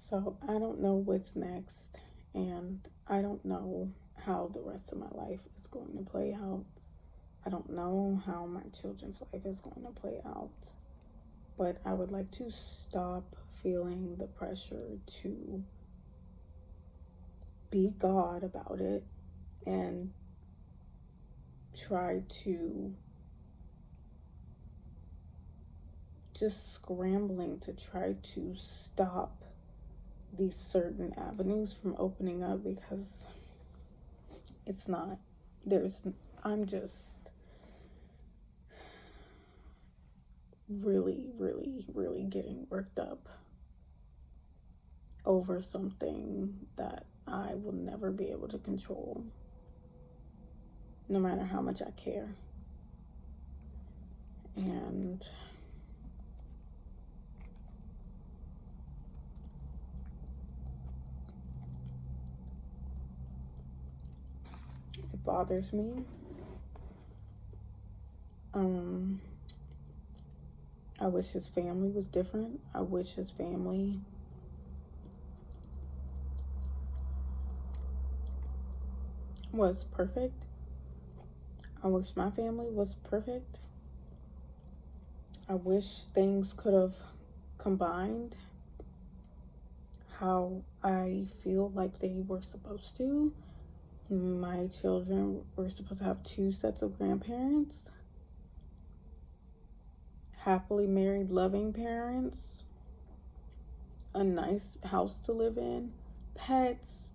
So I don't know what's next, and I don't know how the rest of my life is going to play out. I don't know how my children's life is going to play out, but I would like to stop feeling the pressure to be God about it and try to just scrambling to try to stop these certain avenues from opening up because it's not. There's, I'm just really, really, really getting worked up over something that I will never be able to control, no matter how much I care. And it bothers me. Um, I wish his family was different. I wish his family was perfect. I wish my family was perfect. I wish things could have combined how I feel like they were supposed to. My children were supposed to have two sets of grandparents, happily married, loving parents, a nice house to live in, pets.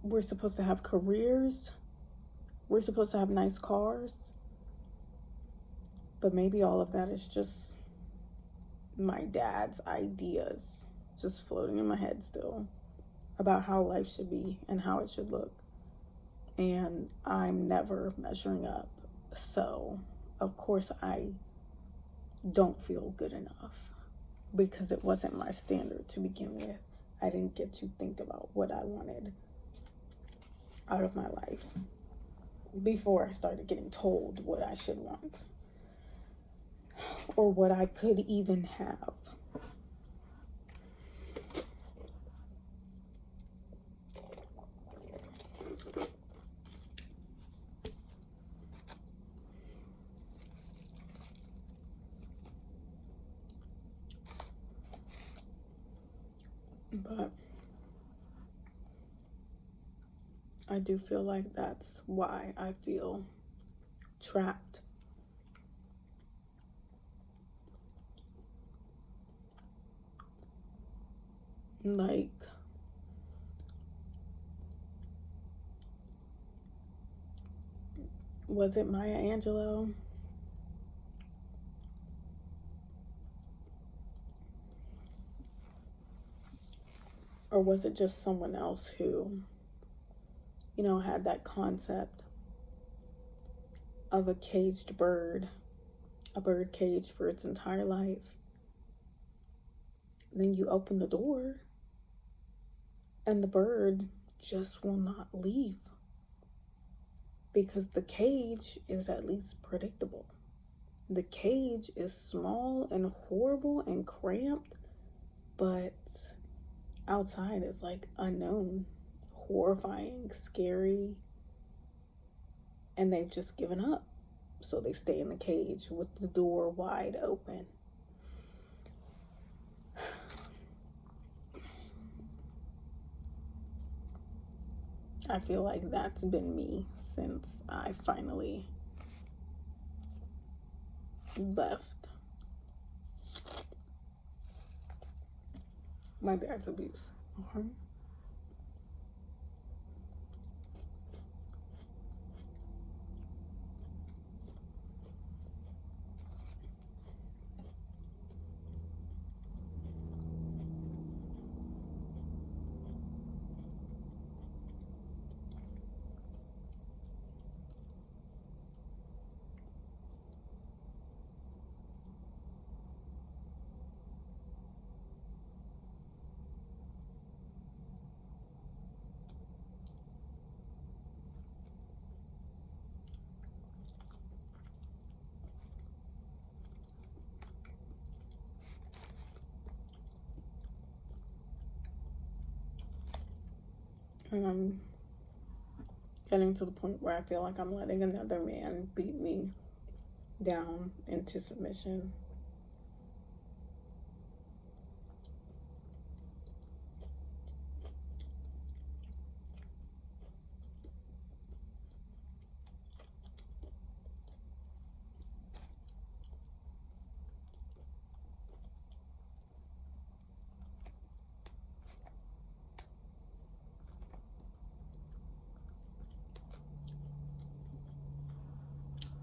We're supposed to have careers. We're supposed to have nice cars. But maybe all of that is just my dad's ideas just floating in my head still about how life should be and how it should look. And I'm never measuring up. So, of course, I don't feel good enough because it wasn't my standard to begin with. I didn't get to think about what I wanted out of my life before I started getting told what I should want or what I could even have. But I do feel like that's why I feel trapped. Like, was it Maya Angelou? Or was it just someone else who, had that concept of a caged bird, a bird caged for its entire life? Then you open the door and the bird just will not leave because the cage is at least predictable. The cage is small and horrible and cramped, but outside is like unknown, horrifying, scary, and they've just given up. So they stay in the cage with the door wide open. I feel like that's been me since I finally left my dad's abuse. Okay. And I'm getting to the point where I feel like I'm letting another man beat me down into submission.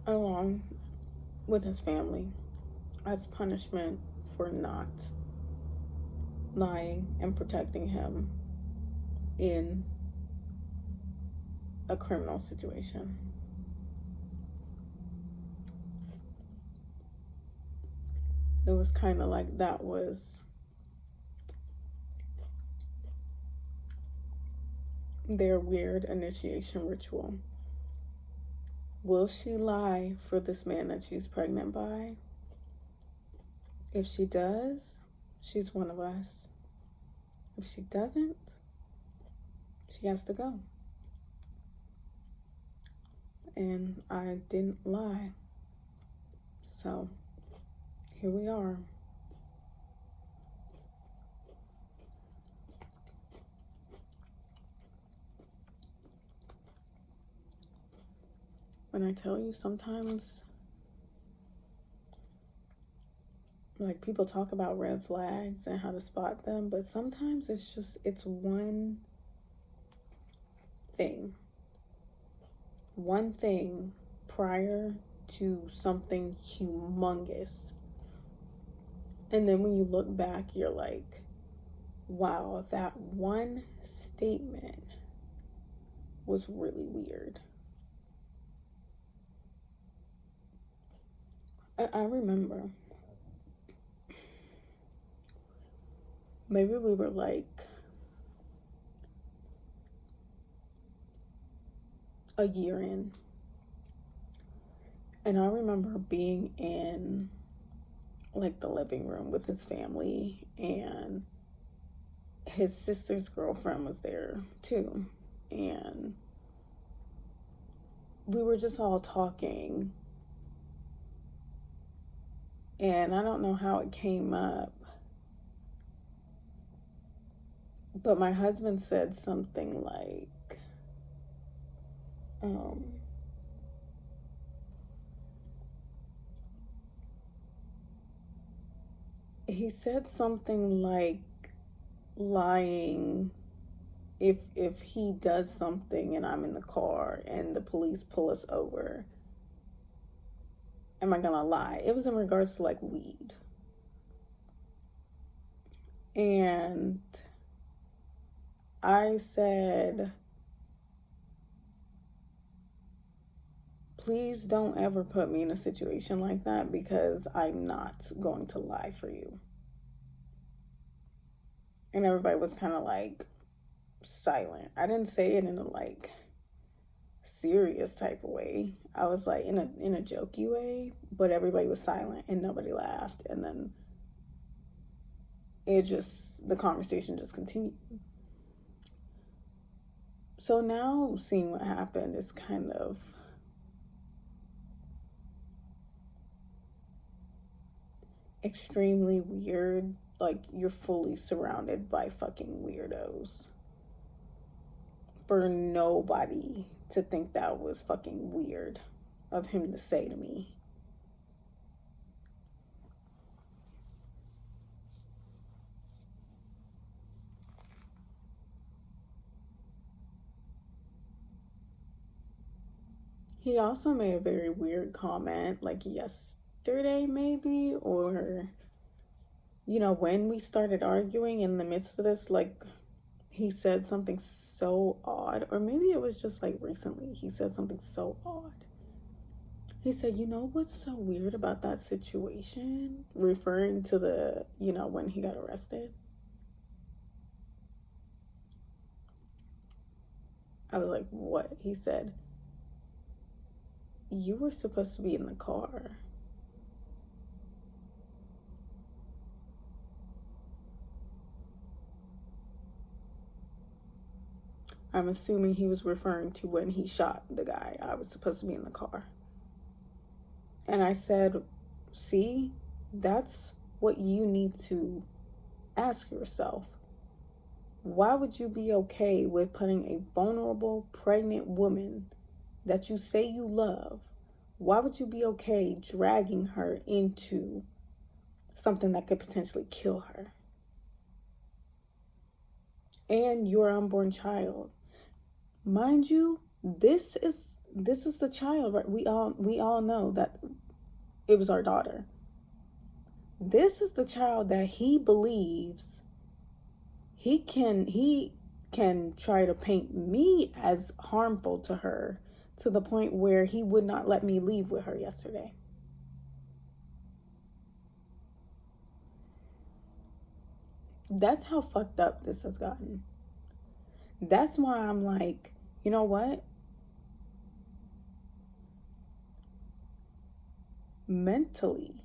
Along with his family, as punishment for not lying and protecting him in a criminal situation. It was kind of like that was their weird initiation ritual. Will she lie for this man that she's pregnant by? If she does, she's one of us. If she doesn't, she has to go. And I didn't lie. So, here we are. When I tell you sometimes, like, people talk about red flags and how to spot them, but sometimes it's one thing prior to something humongous. And then when you look back, you're like, wow, that one statement was really weird. I remember maybe we were like a year in, and I remember being in like the living room with his family, and his sister's girlfriend was there too, and we were just all talking, and I don't know how it came up, but my husband said something like, he said something like lying if he does something and I'm in the car and the police pull us over, am I gonna lie? It was in regards to like weed. And I said, please don't ever put me in a situation like that, because I'm not going to lie for you. And everybody was kind of like silent. I didn't say it in a like serious type of way. I was like in a jokey way, but everybody was silent and nobody laughed. And then the conversation just continued. So now seeing what happened is kind of extremely weird. Like, you're fully surrounded by fucking weirdos. For nobody to think that was fucking weird of him to say to me. He also made a very weird comment, like yesterday maybe, or, you know, when we started arguing in the midst of this, like, he said something so odd, or maybe it was just like recently, he said something so odd. He said, you know what's so weird about that situation? Referring to the, you know, when he got arrested. I was like, what? He said, you were supposed to be in the car. I'm assuming he was referring to when he shot the guy. I was supposed to be in the car. And I said, see, that's what you need to ask yourself. Why would you be okay with putting a vulnerable, pregnant woman that you say you love, why would you be okay dragging her into something that could potentially kill her? And your unborn child. Mind you, this is the child, right? We all know that it was our daughter. This is the child that he believes he can try to paint me as harmful to her, to the point where he would not let me leave with her yesterday. That's how fucked up this has gotten. That's why I'm like, you know what? Mentally,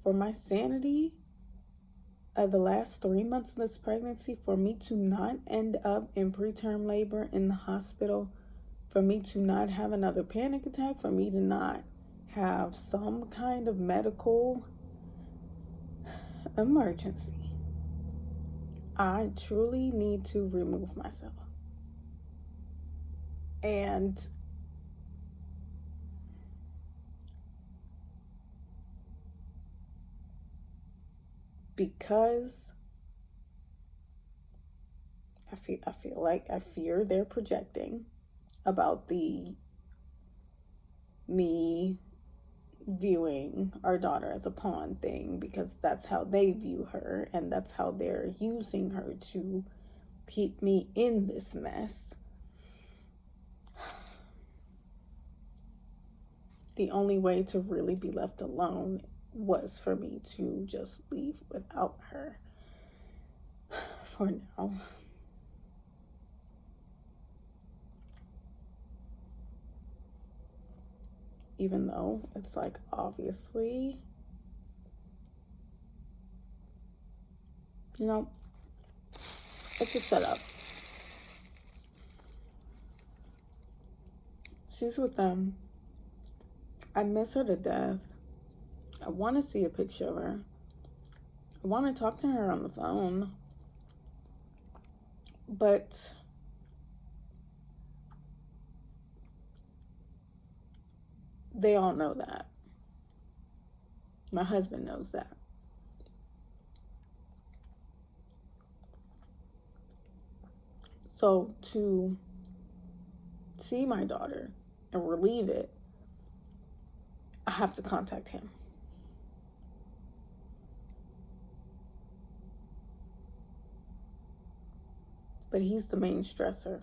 for my sanity of the last 3 months of this pregnancy, for me to not end up in preterm labor in the hospital, for me to not have another panic attack, for me to not have some kind of medical emergency, I truly need to remove myself. And because I feel like I fear they're projecting about me viewing our daughter as a pawn thing, because that's how they view her and that's how they're using her to keep me in this mess. The only way to really be left alone was for me to just leave without her for now. Even though it's like, obviously, you know, it's a setup. She's with them. I miss her to death. I want to see a picture of her. I want to talk to her on the phone. But they all know that. My husband knows that. So to see my daughter and relieve it, I have to contact him. But he's the main stressor.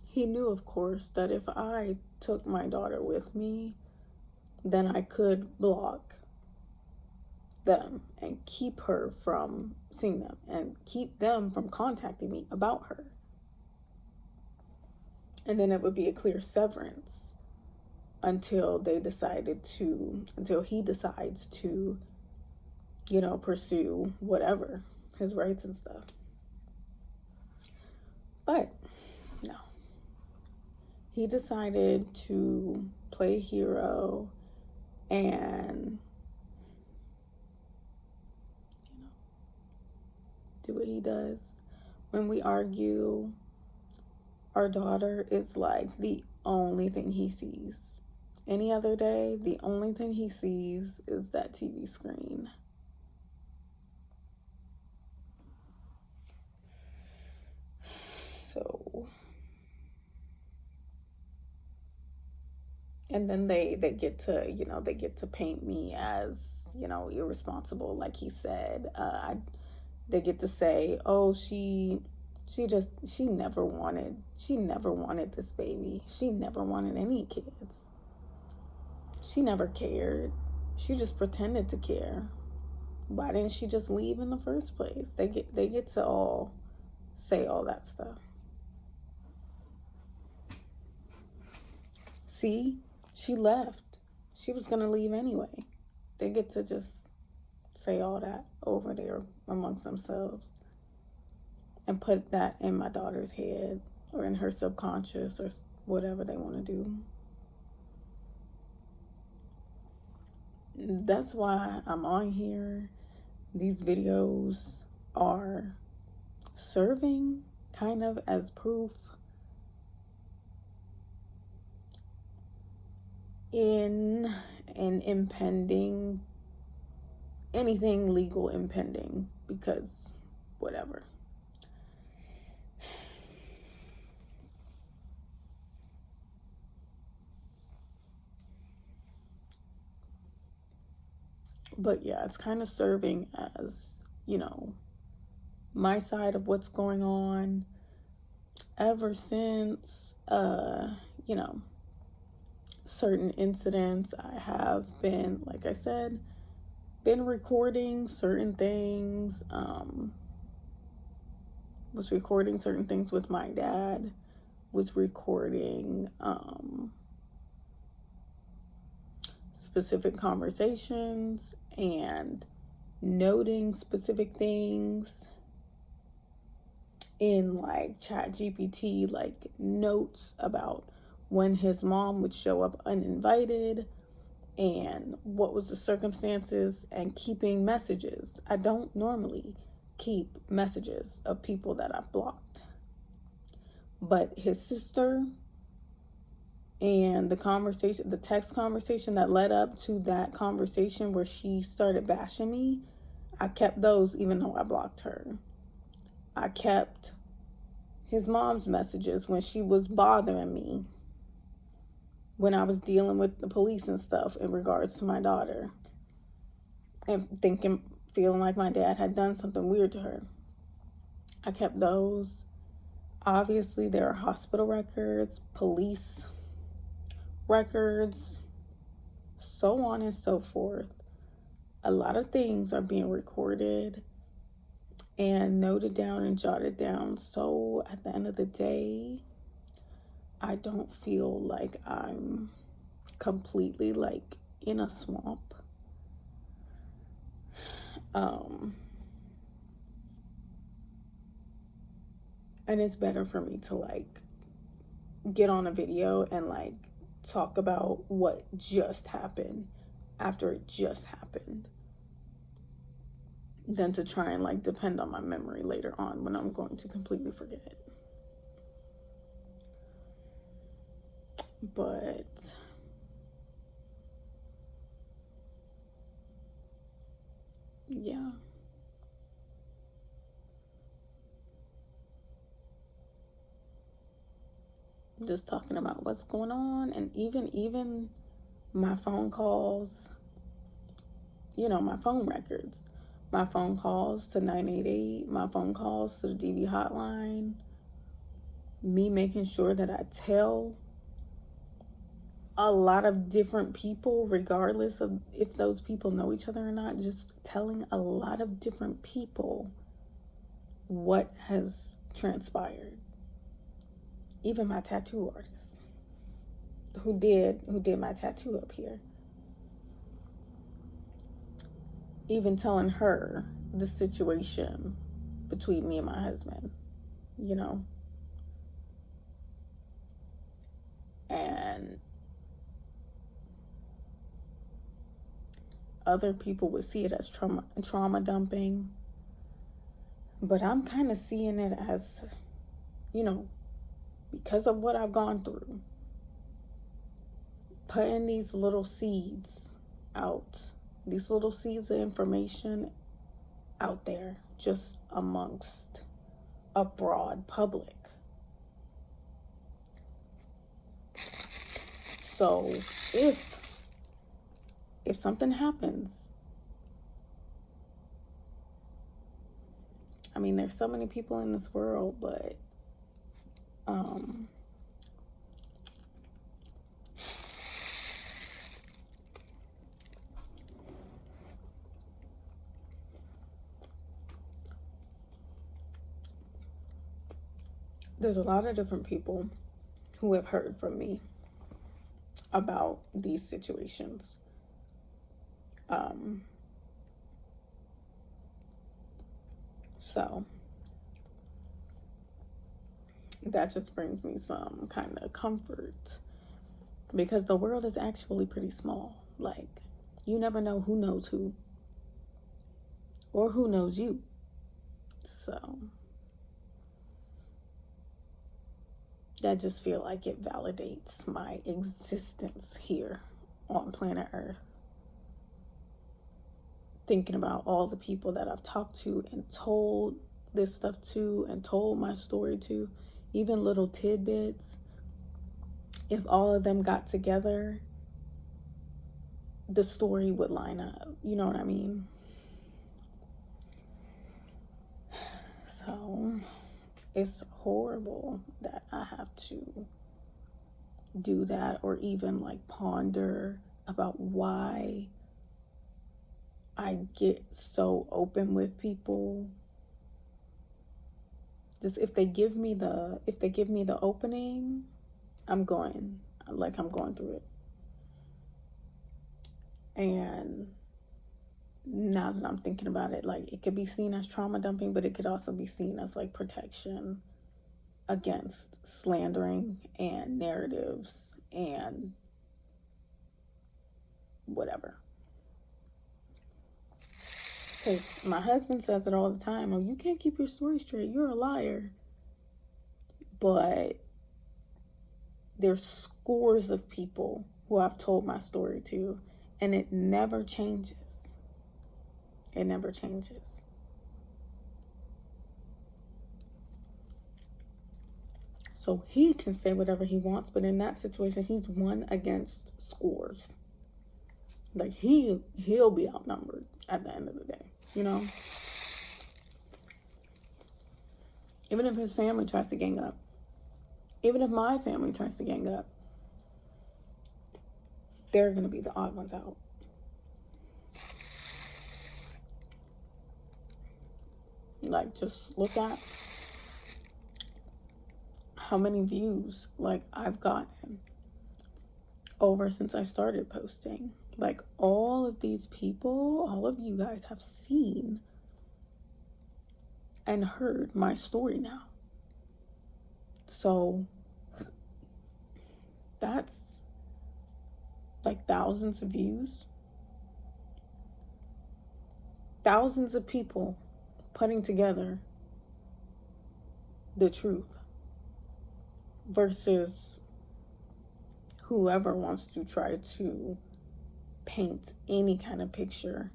He knew, of course, that if I took my daughter with me, then I could block them and keep her from seeing them and keep them from contacting me about her. And then it would be a clear severance until he decides to, pursue whatever, his rights and stuff. But no. He decided to play hero and do what he does. When we argue, our daughter is like the only thing he sees. Any other day, the only thing he sees is that TV screen. So, and then they get to paint me as, irresponsible, like he said. They get to say, oh, she never wanted this baby. She never wanted any kids. She never cared. She just pretended to care. Why didn't she just leave in the first place? They get to all say all that stuff. See, she left. she was going to leave anyway. They get to just say all that over there amongst themselves and put that in my daughter's head or in her subconscious or whatever they want to do. That's why I'm on here. These videos are serving kind of as proof in an impending, anything legal impending, because whatever. But yeah, it's kind of serving as, you know, my side of what's going on ever since, you know, certain incidents. I have been, like I said, been recording certain things, was recording certain things with my dad, was recording, specific conversations and noting specific things in like ChatGPT, like notes about when his mom would show up uninvited and what was the circumstances, and keeping messages. I don't normally keep messages of people that I've blocked, but his sister and the conversation, the text conversation that led up to that conversation where she started bashing me, I kept those even though I blocked her. I kept his mom's messages when she was bothering me, when I was dealing with the police and stuff in regards to my daughter, and feeling like my dad had done something weird to her. I kept those. Obviously, there are hospital records, police records, so on and so forth. A lot of things are being recorded and noted down and jotted down. So at the end of the day, I don't feel like I'm completely like in a swamp. And it's better for me to like get on a video and like talk about what just happened after it just happened than to try and like depend on my memory later on when I'm going to completely forget. But yeah, just talking about what's going on, and even my phone calls, you know, my phone records, my phone calls to 988, my phone calls to the DV hotline, me making sure that I tell a lot of different people, regardless of if those people know each other or not, just telling a lot of different people what has transpired. Even my tattoo artist who did my tattoo up here, even telling her the situation between me and my husband, you know. And other people would see it as trauma dumping, but I'm kind of seeing it as, you know, because of what I've gone through, putting these little seeds out, these little seeds of information out there, just amongst a broad public. So if something happens, I mean, there's so many people in this world, but there's a lot of different people who have heard from me about these situations. So that just brings me some kind of comfort, because the world is actually pretty small. Like, you never know who knows who, or who knows you. So I just feel like it validates my existence here on planet Earth. Thinking about all the people that I've talked to and told this stuff to and told my story to, even little tidbits, if all of them got together, the story would line up. You know what I mean? So it's horrible that I have to do that, or even like ponder about why I get so open with people. Just if they give me the opening, I'm going through it. And now that I'm thinking about it, like, it could be seen as trauma dumping, but it could also be seen as like protection against slandering and narratives and whatever. Because my husband says it all the time: oh, you can't keep your story straight, you're a liar. But there's scores of people who I've told my story to, and it never changes. It never changes. So he can say whatever he wants, but in that situation, he's one against scores. Like, he'll be outnumbered at the end of the day, you know? Even if his family tries to gang up. Even if my family tries to gang up, they're going to be the odd ones out. Like, just look at how many views, like, I've gotten over since I started posting. Like, all of these people, all of you guys have seen and heard my story now. So that's like thousands of views. Thousands of people putting together the truth versus whoever wants to try to paint any kind of picture.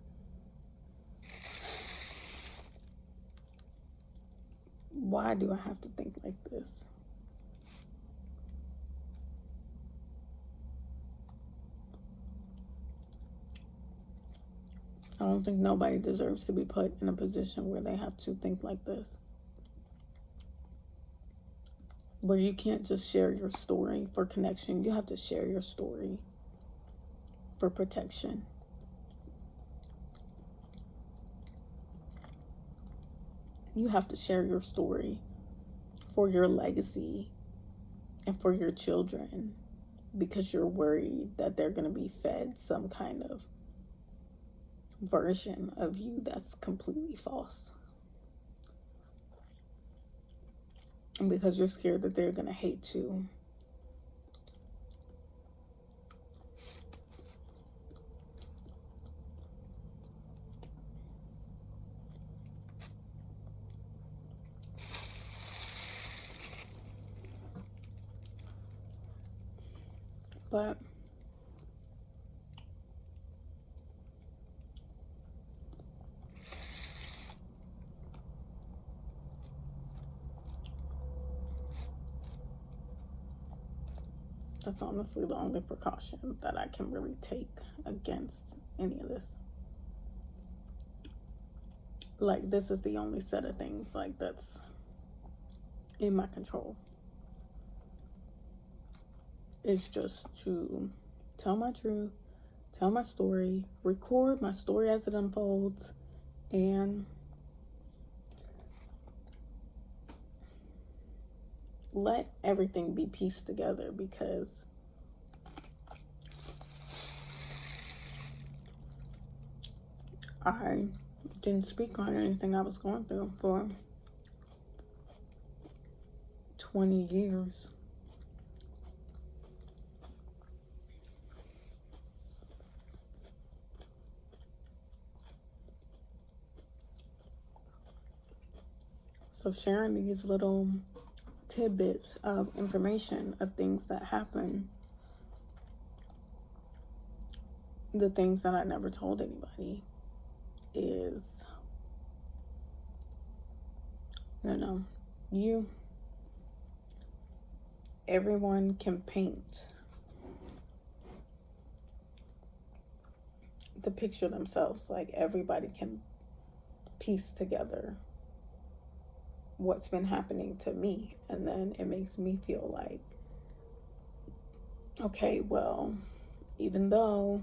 Why do I have to think like this? I don't think nobody deserves to be put in a position where they have to think like this. Where you can't just share your story for connection. You have to share your story for protection. You have to share your story for your legacy and for your children, because you're worried that they're going to be fed some kind of version of you that's completely false. And because you're scared that they're going to hate you. But that's honestly the only precaution that I can really take against any of this. Like, this is the only set of things, like, that's in my control. It's just to tell my truth, tell my story, record my story as it unfolds, and let everything be pieced together, because I didn't speak on anything I was going through for 20 years. So sharing these little tidbits of information of things that happen, the things that I never told anybody, is, everyone can paint the picture themselves. Like, everybody can piece together what's been happening to me, and then it makes me feel like, okay, well, even though,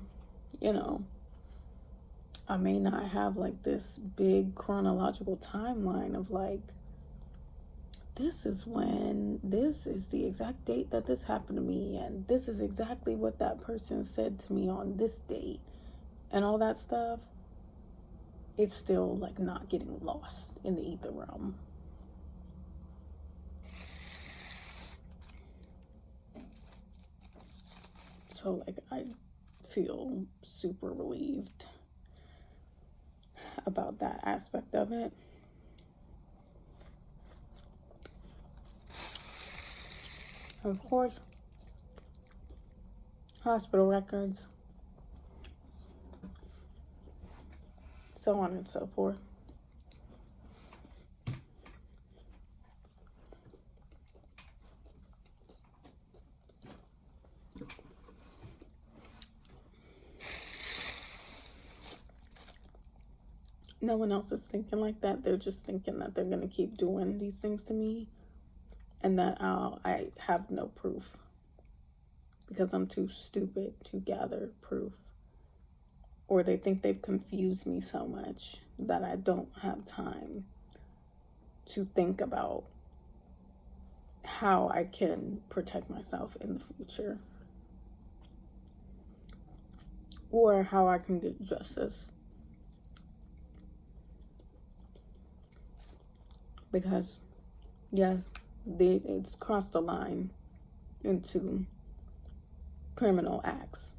I may not have like this big chronological timeline of like, this is the exact date that this happened to me, and this is exactly what that person said to me on this date, and all that stuff, it's still like not getting lost in the ether realm. So like, I feel super relieved about that aspect of it. Of course, hospital records, so on and so forth. No one else is thinking like that. They're just thinking that they're going to keep doing these things to me, and that I have no proof because I'm too stupid to gather proof. Or they think they've confused me so much that I don't have time to think about how I can protect myself in the future, or how I can get justice. Because, yes, it's crossed the line into criminal acts,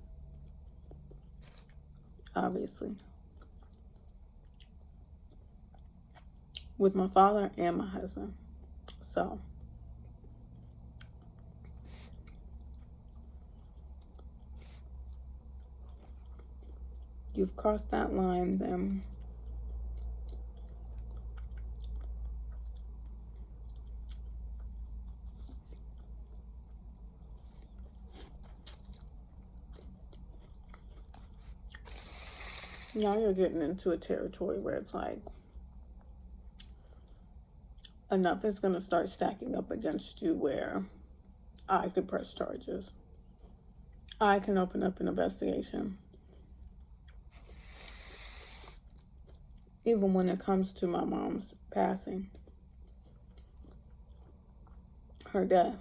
obviously, with my father and my husband. So you've crossed that line, then now you're getting into a territory where it's like, enough is going to start stacking up against you where I could press charges. I can open up an investigation. Even when it comes to my mom's passing, her death.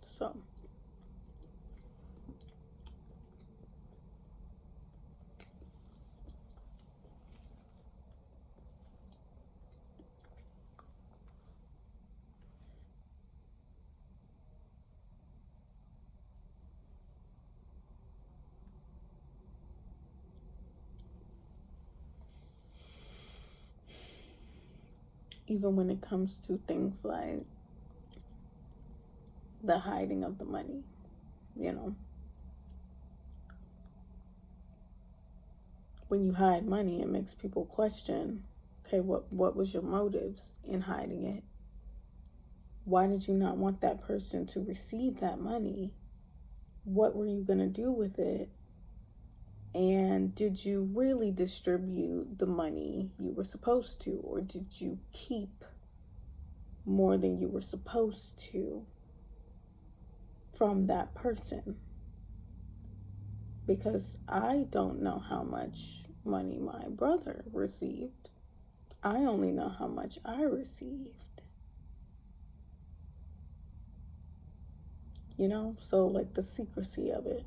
So even when it comes to things like the hiding of the money, when you hide money, it makes people question, okay, what was your motives in hiding it? Why did you not want that person to receive that money? What were you going to do with it? And did you really distribute the money you were supposed to? Or did you keep more than you were supposed to from that person? because I don't know how much money my brother received. I only know how much I received. You know, so like the secrecy of it.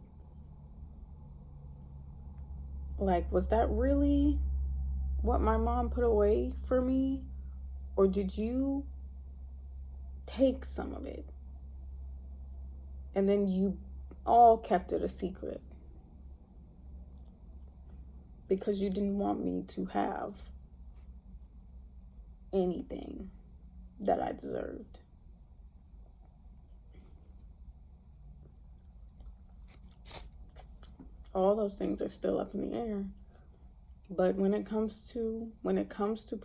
Like, was that really what my mom put away for me? Or did you take some of it and then you all kept it a secret because you didn't want me to have anything that I deserved? All those things are still up in the air. But when it comes to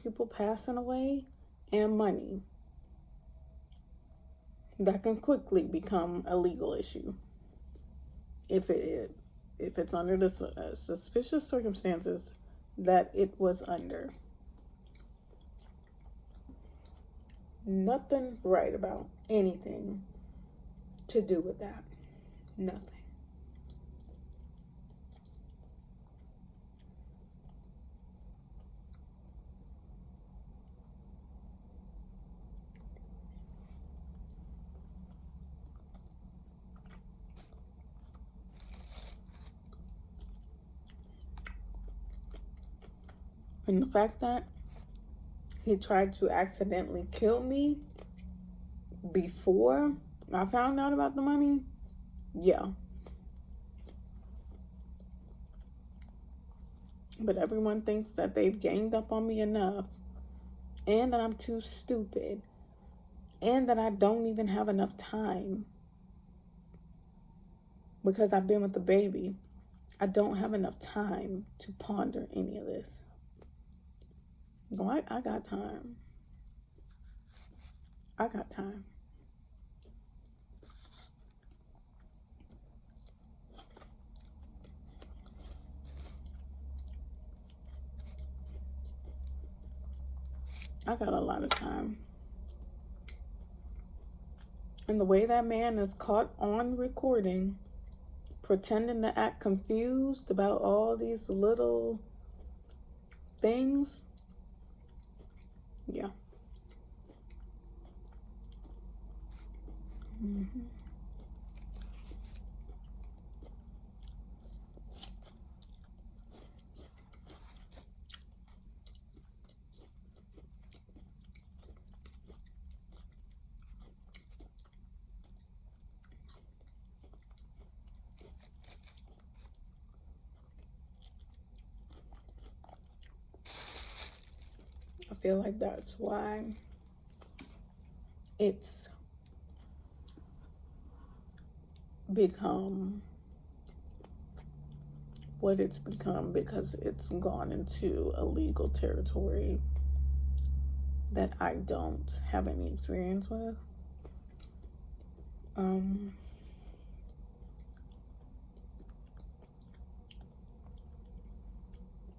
people passing away and money, that can quickly become a legal issue if it's under the suspicious circumstances that it was under. Nothing right about anything to do with that. Nothing. And the fact that he tried to accidentally kill me before I found out about the money, yeah. But everyone thinks that they've ganged up on me enough, and that I'm too stupid, and that I don't even have enough time because I've been with the baby. I don't have enough time to ponder any of this. No, I got time. I got time. I got a lot of time. And the way that man is caught on recording, pretending to act confused about all these little things, yeah. Mm-hmm. I feel like that's why it's become what it's become, because it's gone into a legal territory that I don't have any experience with.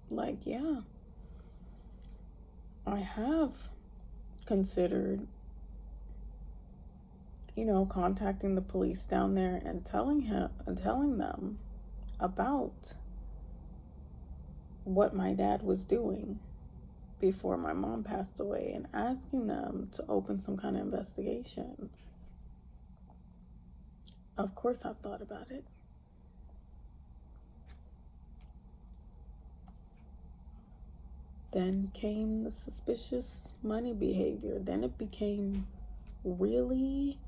Like, yeah, I have considered, contacting the police down there and telling them about what my dad was doing before my mom passed away and asking them to open some kind of investigation. Of course, I've thought about it. Then came the suspicious money behavior. Then it became really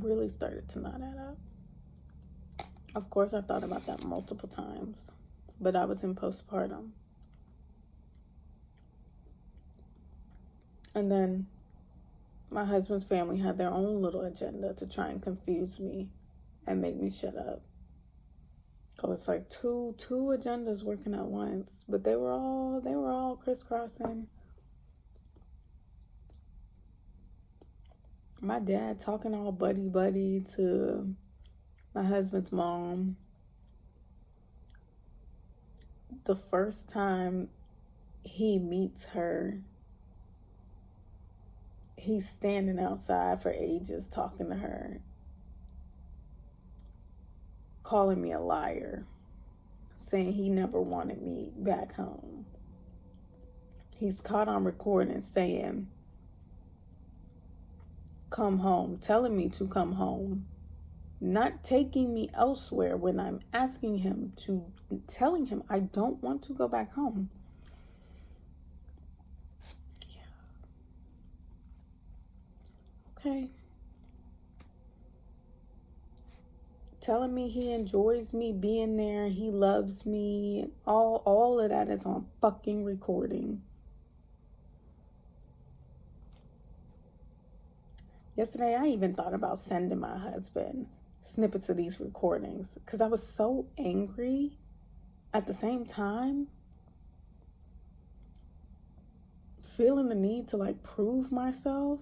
really started to not add up. Of course, I thought about that multiple times, but I was in postpartum. And then my husband's family had their own little agenda to try and confuse me and make me shut up. Oh, it's like two agendas working at once, but they were all crisscrossing. My dad talking all buddy to my husband's mom. the first time he meets her, he's standing outside for ages talking to her, calling me a liar, saying he never wanted me back home. He's caught on recording saying, come home, telling me to come home, not taking me elsewhere when I'm asking him to, telling him I don't want to go back home. Yeah. Okay. Telling me he enjoys me being there, he loves me, all of that is on fucking recording. Yesterday, I even thought about sending my husband snippets of these recordings because I was so angry. At the same time, feeling the need to like prove myself.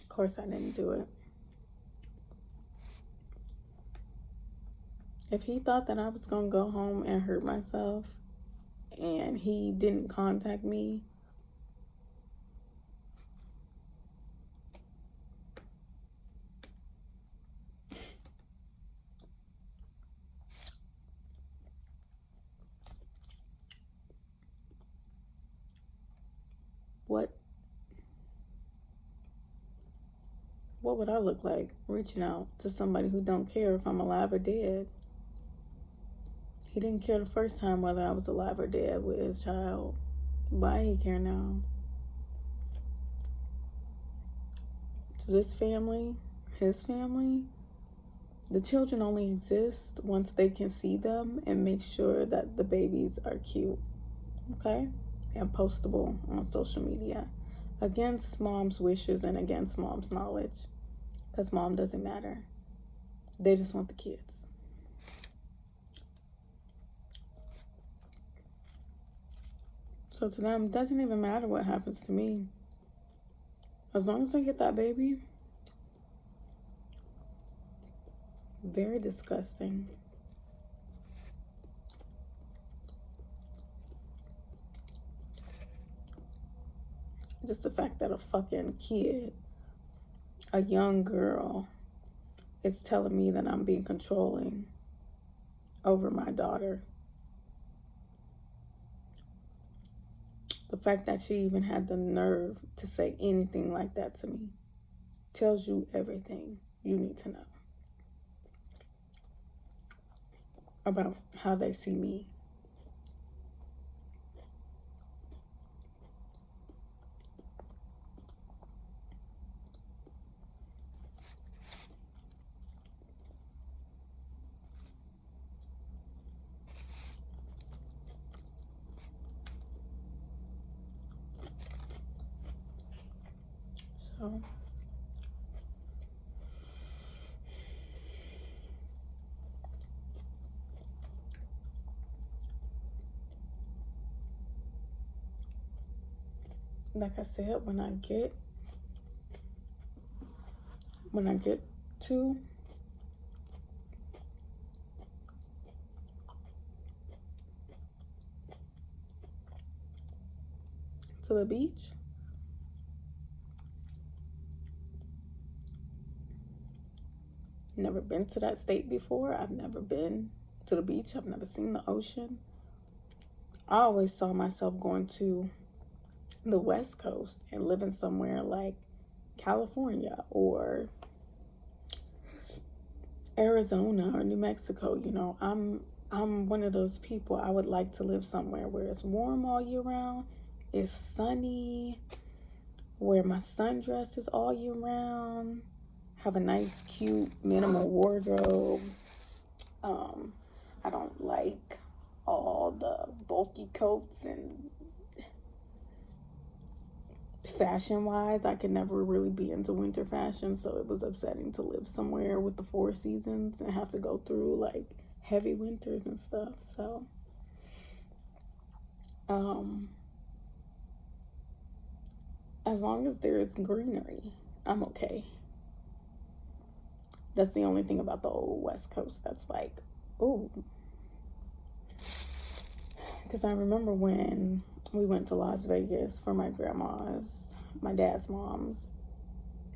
Of course, I didn't do it. If he thought that I was going to go home and hurt myself and he didn't contact me, what would I look like reaching out to somebody who don't care if I'm alive or dead? He didn't care the first time whether I was alive or dead with his child. Why he care now? To this family, his family, the children only exist once they can see them and make sure that the babies are cute, okay? And postable on social media. Against mom's wishes and against mom's knowledge. Because mom doesn't matter. They just want the kids. So to them, it doesn't even matter what happens to me. As long as I get that baby. Very disgusting. Just the fact that a fucking kid, a young girl, is telling me that I'm being controlling over my daughter. The fact that she even had the nerve to say anything like that to me tells you everything you need to know about how they see me. So like I said, when I get to the beach, never been to that state before. I've never been to the beach. I've never seen the ocean. I always saw myself going to the West Coast and living somewhere like California or Arizona or New Mexico. You know, I'm one of those people. I would like to live somewhere where it's warm all year round, it's sunny, where my sundress is all year round, have a nice, cute, minimal wardrobe. Um, I don't like all the bulky coats, and fashion wise, I could never really be into winter fashion, so it was upsetting to live somewhere with the four seasons and have to go through like heavy winters and stuff. So, um, as long as there's greenery, I'm okay. That's the only thing about the old West Coast that's like, oh, because I remember when we went to Las Vegas for my grandma's, my dad's mom's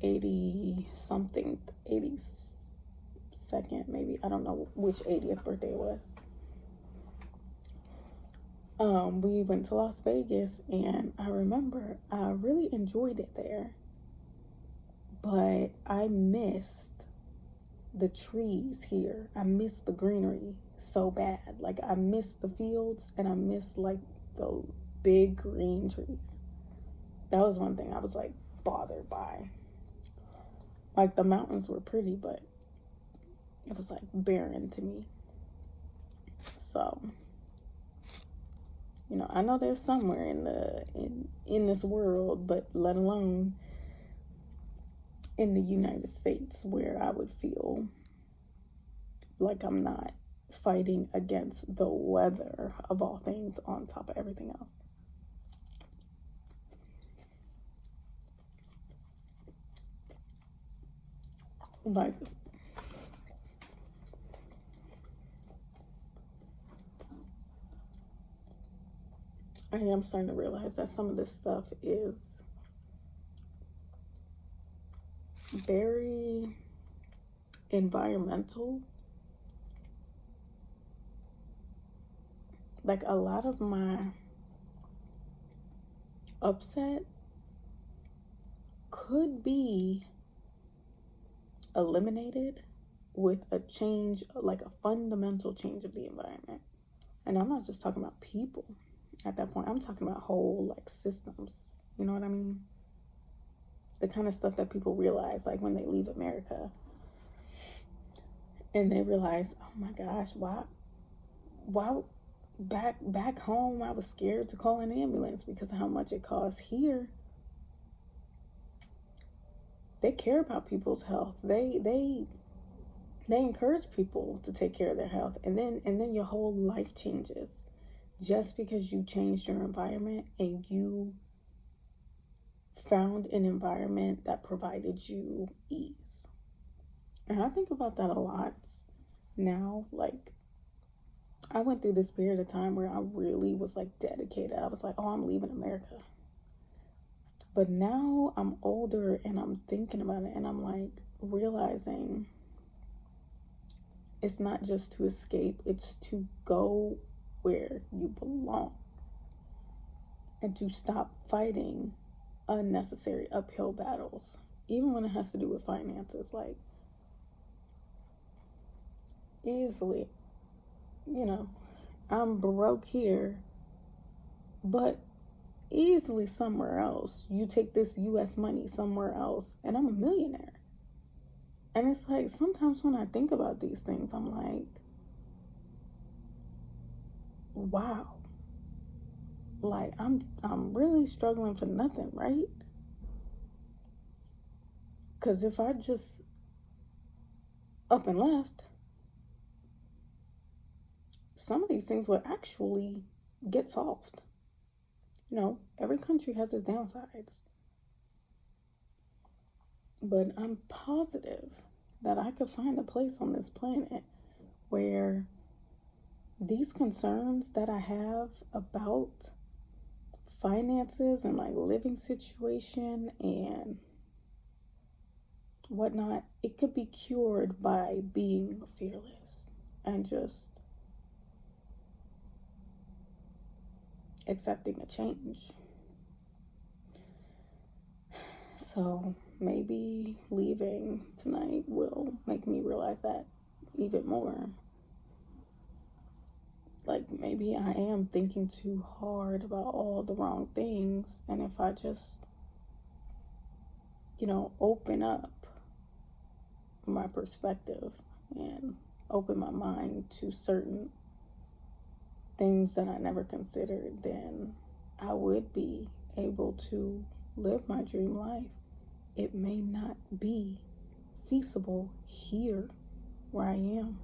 80 something, 82nd, maybe. I don't know which 80th birthday it was. We went to Las Vegas, and I remember I really enjoyed it there, but I missed the trees here. I missed the greenery so bad. Like, I missed the fields, and I missed like the big green trees. That was one thing I was like bothered by. Like, the mountains were pretty, but it was like barren to me. So, you know, I know there's somewhere in this world, but let alone in the United States, where I would feel like I'm not fighting against the weather of all things on top of everything else. Like, I am starting to realize that some of this stuff is very environmental. Like, a lot of my upset could be eliminated with a change, like a fundamental change of the environment. And I'm not just talking about people at that point, I'm talking about whole like systems. You know what I mean? The kind of stuff that people realize, like when they leave America and they realize, oh my gosh, why back home I was scared to call an ambulance because of how much it costs. Here they care about people's health. They encourage people to take care of their health, and then your whole life changes just because you changed your environment and you found an environment that provided you ease. And I think about that a lot now. Like, I went through this period of time where I really was like dedicated. I was like, oh, I'm leaving America. But now I'm older and I'm thinking about it, and I'm like realizing it's not just to escape, it's to go where you belong and to stop fighting unnecessary uphill battles, even when it has to do with finances. Like, easily, you know, I'm broke here, but easily somewhere else, you take this US money somewhere else, and I'm a millionaire. And it's like, sometimes when I think about these things, I'm like, wow. Like, I'm really struggling for nothing, right? Because if I just up and left, some of these things would actually get solved. You know, every country has its downsides. But I'm positive that I could find a place on this planet where these concerns that I have about finances and like living situation and whatnot, it could be cured by being fearless and just accepting a change. So maybe leaving tonight will make me realize that even more. like maybe I am thinking too hard about all the wrong things. And if I just, open up my perspective and open my mind to certain things that I never considered, then I would be able to live my dream life. It may not be feasible here where I am.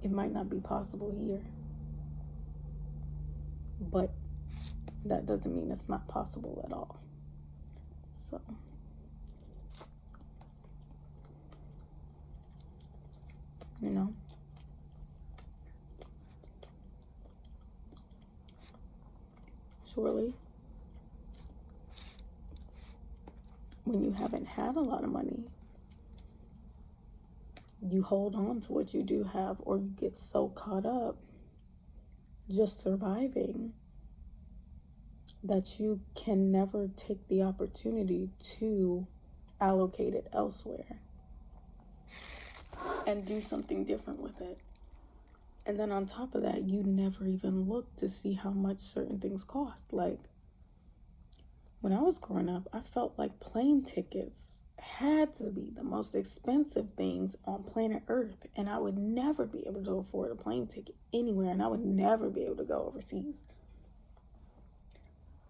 It might not be possible here. But that doesn't mean it's not possible at all. So, surely when you haven't had a lot of money, you hold on to what you do have, or you get so caught up just surviving that you can never take the opportunity to allocate it elsewhere and do something different with it. And then on top of that, you never even look to see how much certain things cost. Like, when I was growing up, I felt like plane tickets had to be the most expensive things on planet Earth, and I would never be able to afford a plane ticket anywhere, and I would never be able to go overseas.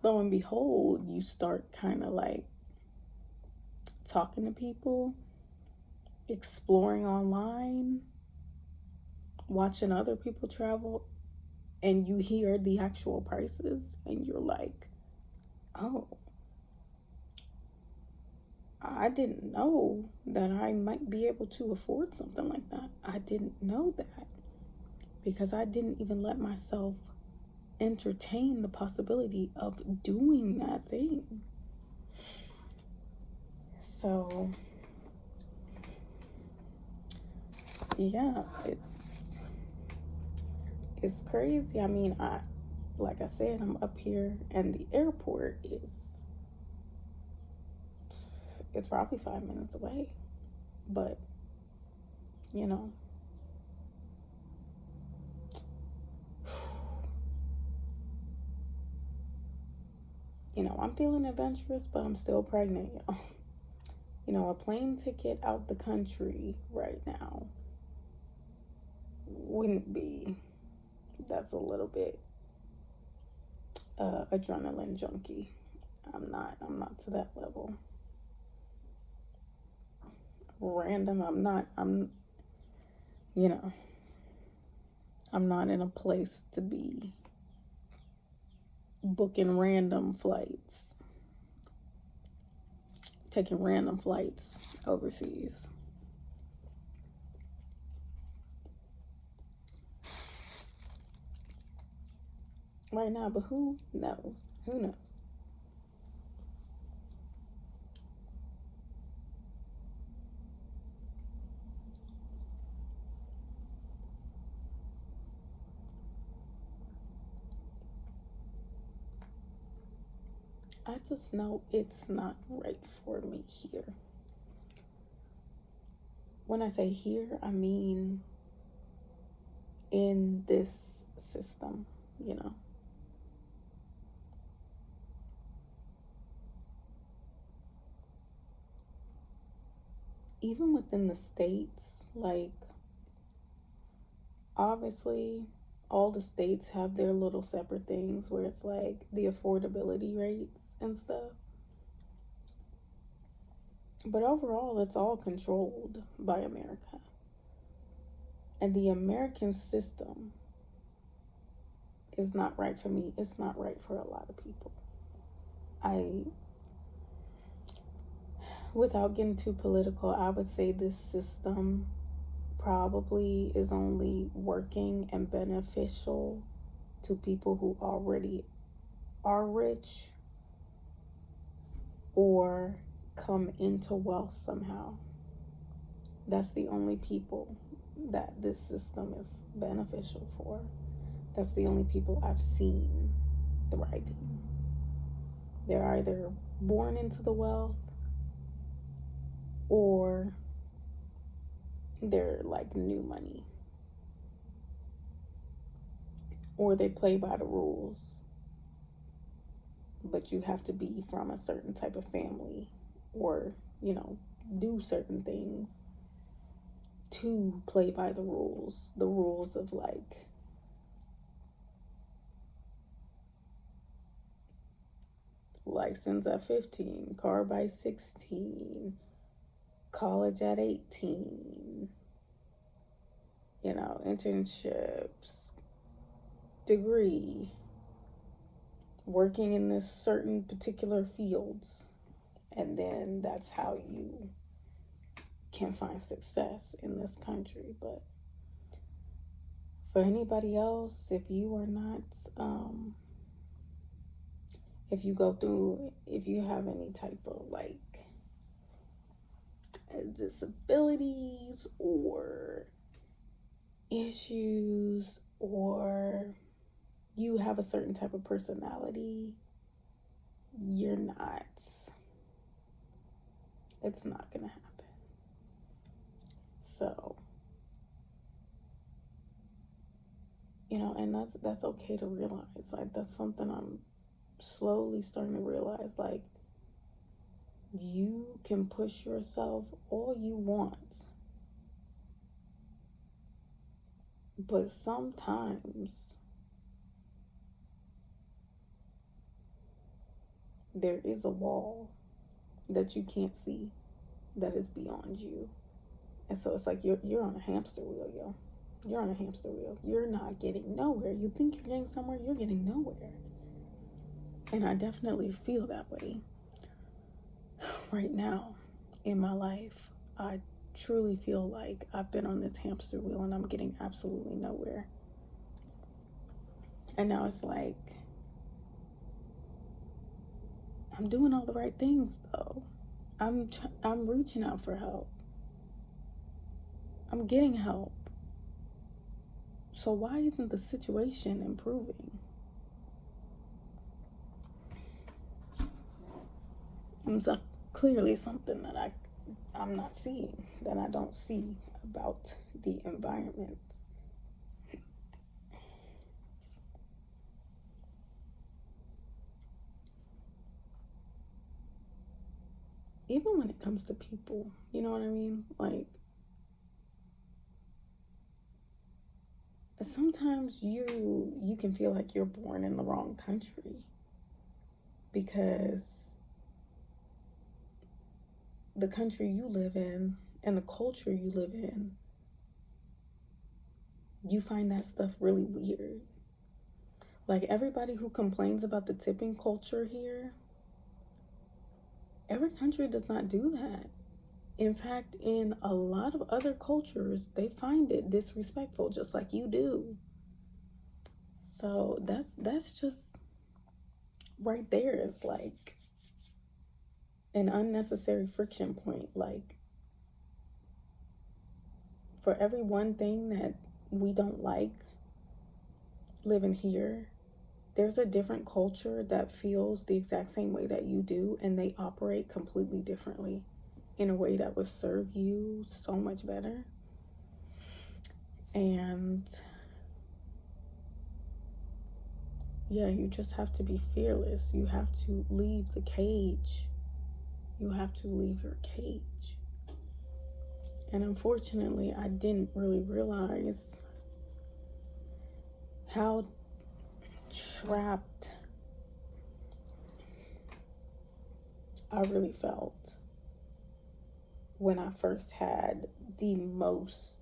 Lo and behold, you start kind of like talking to people, exploring online, watching other people travel, and you hear the actual prices, and you're like, oh, I didn't know that I might be able to afford something like that. I didn't know that because I didn't even let myself entertain the possibility of doing that thing. So, yeah, it's crazy. I mean, like I said, I'm up here and the airport it's probably 5 minutes away. But, I'm feeling adventurous, but I'm still pregnant, y'all. A plane ticket out the country right now wouldn't be, that's a little bit adrenaline junkie. I'm not to that level. Random, I'm not in a place to be booking random flights, taking random flights overseas. Right now, but who knows? Who knows? I just know it's not right for me here. When I say here, I mean in this system, Even within the states, like, obviously, all the states have their little separate things where it's like the affordability rates and stuff. But overall, it's all controlled by America. And the American system is not right for me. It's not right for a lot of people. Without getting too political, I would say this system probably is only working and beneficial to people who already are rich or come into wealth somehow. That's the only people that this system is beneficial for. That's the only people I've seen thriving. They're either born into the wealth or they're like new money. or they play by the rules, but you have to be from a certain type of family or, do certain things to play by the rules of like license at 15, car by 16, college at 18, internships, degree, working in this certain particular fields. And then that's how you can find success in this country. But for anybody else, if you are not, if you have any type of like disabilities or issues, or you have a certain type of personality, it's not gonna happen. So, and that's okay to realize. Like, that's something I'm slowly starting to realize. Like, you can push yourself all you want, but sometimes there is a wall that you can't see that is beyond you. And so it's like you're on a hamster wheel, yo. You're on a hamster wheel. You're not getting nowhere. You think you're getting somewhere, you're getting nowhere. And I definitely feel that way right now in my life. I truly feel like I've been on this hamster wheel and I'm getting absolutely nowhere. And now it's like, I'm doing all the right things though. I'm reaching out for help. I'm getting help. So why isn't the situation improving? It's clearly something that I'm not seeing, that I don't see about the environment. Even when it comes to people, you know what I mean? Like, sometimes you can feel like you're born in the wrong country, because the country you live in and the culture you live in, you find that stuff really weird. Like, everybody who complains about the tipping culture here, every country does not do that. In fact, in a lot of other cultures, they find it disrespectful, just like you do. So that's just right there. It's like an unnecessary friction point. Like, for every one thing that we don't like living here, there's a different culture that feels the exact same way that you do, and they operate completely differently in a way that would serve you so much better. And yeah, you just have to be fearless. You have to leave the cage. You have to leave your cage. And unfortunately, I didn't really realize how trapped I really felt when I first had the most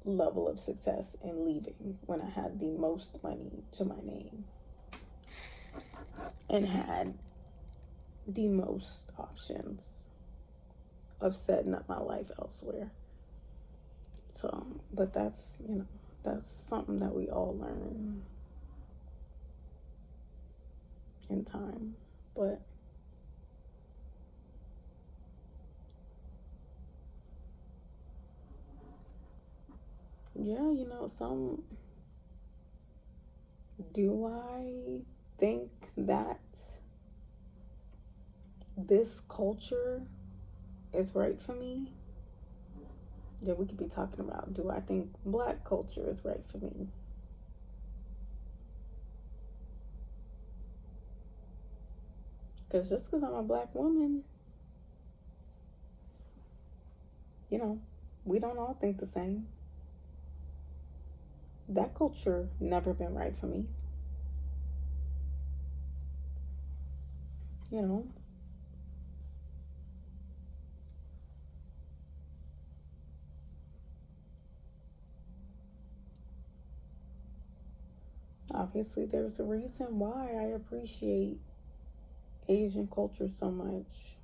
level of success in leaving, when I had the most money to my name and had the most options of setting up my life elsewhere. So, but that's something that we all learn in time. But yeah, do I think that this culture is right for me? Yeah, we could be talking about, do I think Black culture is right for me? Because just because I'm a black woman, you know, we don't all think the same. That culture never been right for me. You know, obviously there's a reason why I appreciate Asian culture so much.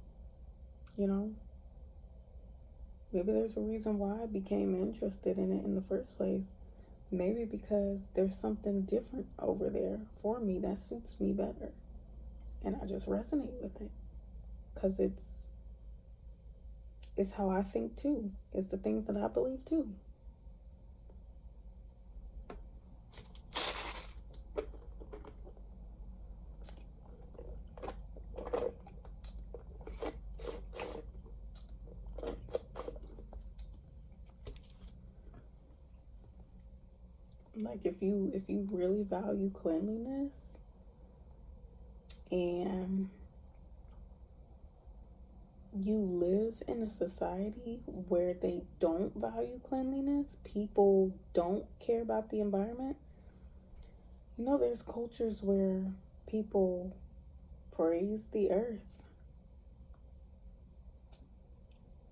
You know, maybe there's a reason why I became interested in it in the first place. Maybe because there's something different over there for me that suits me better. And I just resonate with it. Because it's how I think too. It's the things that I believe too. Like if you really value cleanliness and you live in a society where they don't value cleanliness, people don't care about the environment. You know, there's cultures where people praise the earth.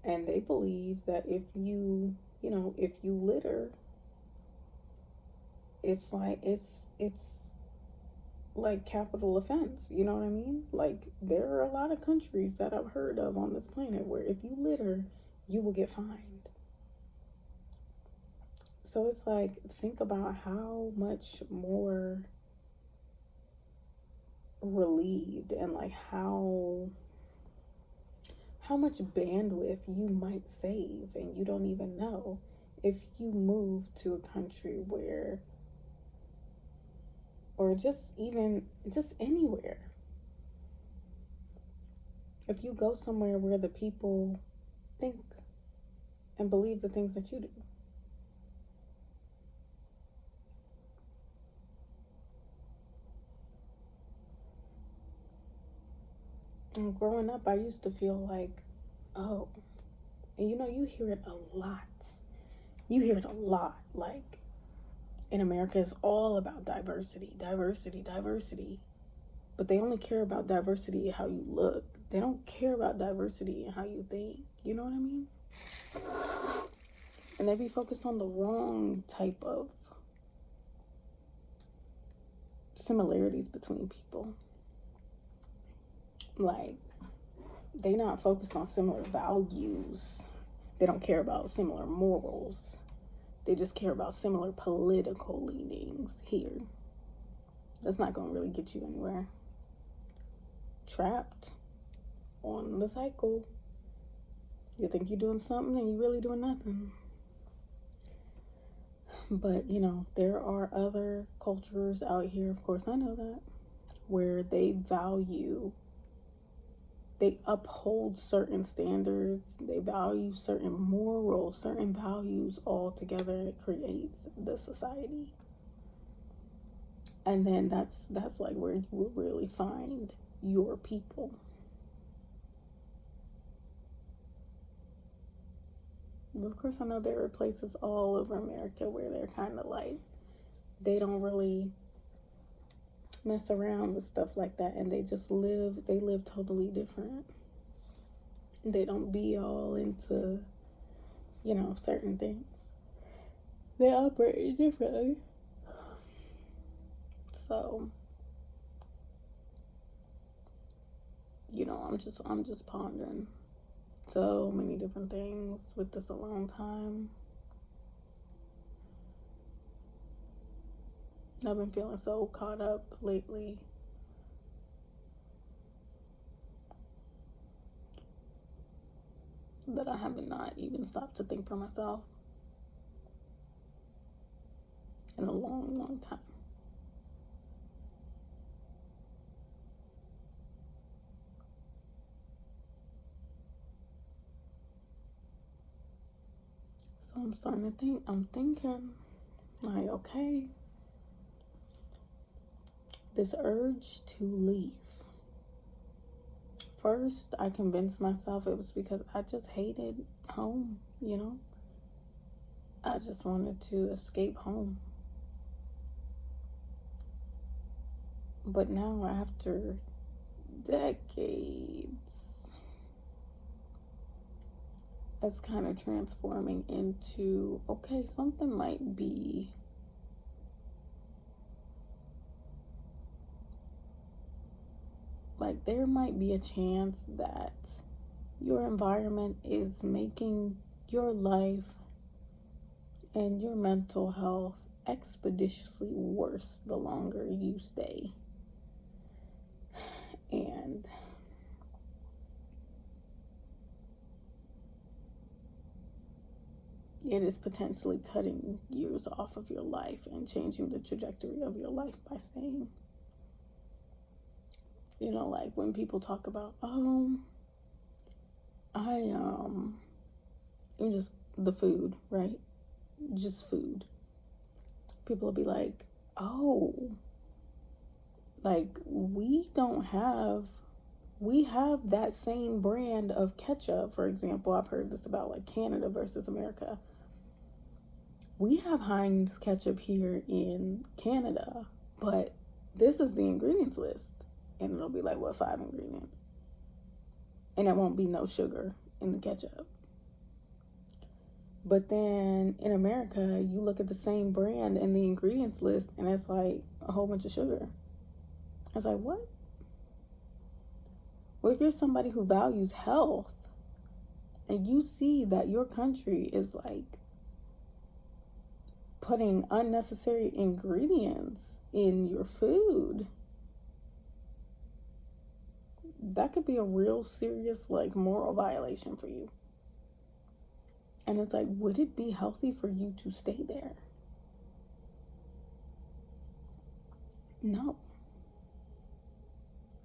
And they believe that if if you litter, it's like capital offense. You know what I mean? Like there are a lot of countries that I've heard of on this planet where if you litter, you will get fined. So it's like, think about how much more relieved and like how much bandwidth you might save and you don't even know if you move to a country where, or just anywhere, if you go somewhere where the people think and believe the things that you do. And growing up, I used to feel like, oh, and you hear it a lot. You hear it a lot. Like in America, it's all about diversity, diversity, diversity. But they only care about diversity in how you look. They don't care about diversity in how you think. You know what I mean? And they be focused on the wrong type of similarities between people. Like, they not focused on similar values. They don't care about similar morals. They just care about similar political leanings here. That's not going to really get you anywhere. Trapped on the cycle. You think you're doing something and you're really doing nothing. But, there are other cultures out here, of course I know that, where they uphold certain standards, they value certain morals, certain values all together, and it creates the society. And then that's like where you will really find your people. But of course, I know there are places all over America where they're kind of like, they don't really mess around with stuff like that, and they live totally different. They don't be all into, certain things. They operate differently. So, I'm just pondering so many different things with this alone time. I've been feeling so caught up lately. That I haven't not even stopped to think for myself in a long, long time. So I'm starting to think, I'm thinking, like, okay, this urge to leave, first I convinced myself it was because I just hated home, you know? I just wanted to escape home. But now, after decades, it's kind of transforming into, okay, something might be like, there might be a chance that your environment is making your life and your mental health expeditiously worse the longer you stay. And it is potentially cutting years off of your life and changing the trajectory of your life by staying. You know, like when people talk about, and just the food, right? Just food. People will be like, oh, like we have that same brand of ketchup. For example, I've heard this about like Canada versus America. We have Heinz ketchup here in Canada, but this is the ingredients list. And it'll be like, what, 5 ingredients? And it won't be no sugar in the ketchup. But then in America, you look at the same brand and the ingredients list, and it's like a whole bunch of sugar. I was like, what? Well, if you're somebody who values health and you see that your country is like putting unnecessary ingredients in your food, that could be a real serious like moral violation for you. And it's like, would it be healthy for you to stay there? No.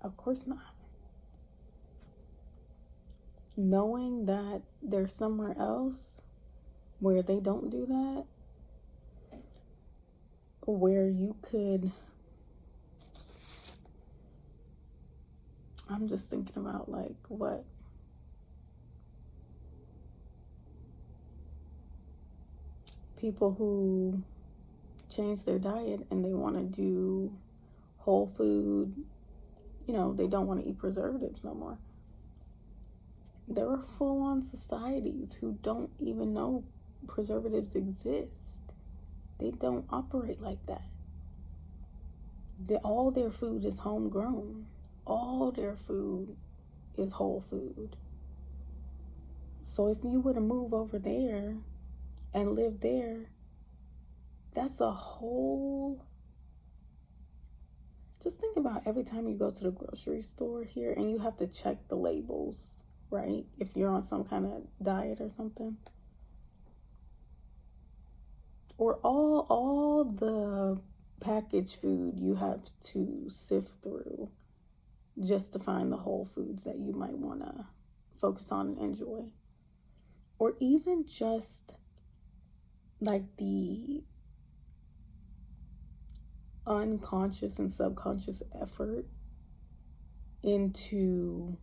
Of course not. Knowing that there's somewhere else where they don't do that, where you could, I'm just thinking about like what people who change their diet and they want to do whole food, you know, they don't want to eat preservatives no more. There are full-on societies who don't even know preservatives exist. They don't operate like that. All their food is homegrown. All their food is whole food. So if you were to move over there and live there, that's a whole... Just think about every time you go to the grocery store here and you have to check the labels, right? If you're on some kind of diet or something. Or all the packaged food you have to sift through just to find the whole foods that you might want to focus on and enjoy. Or even just like the unconscious and subconscious effort into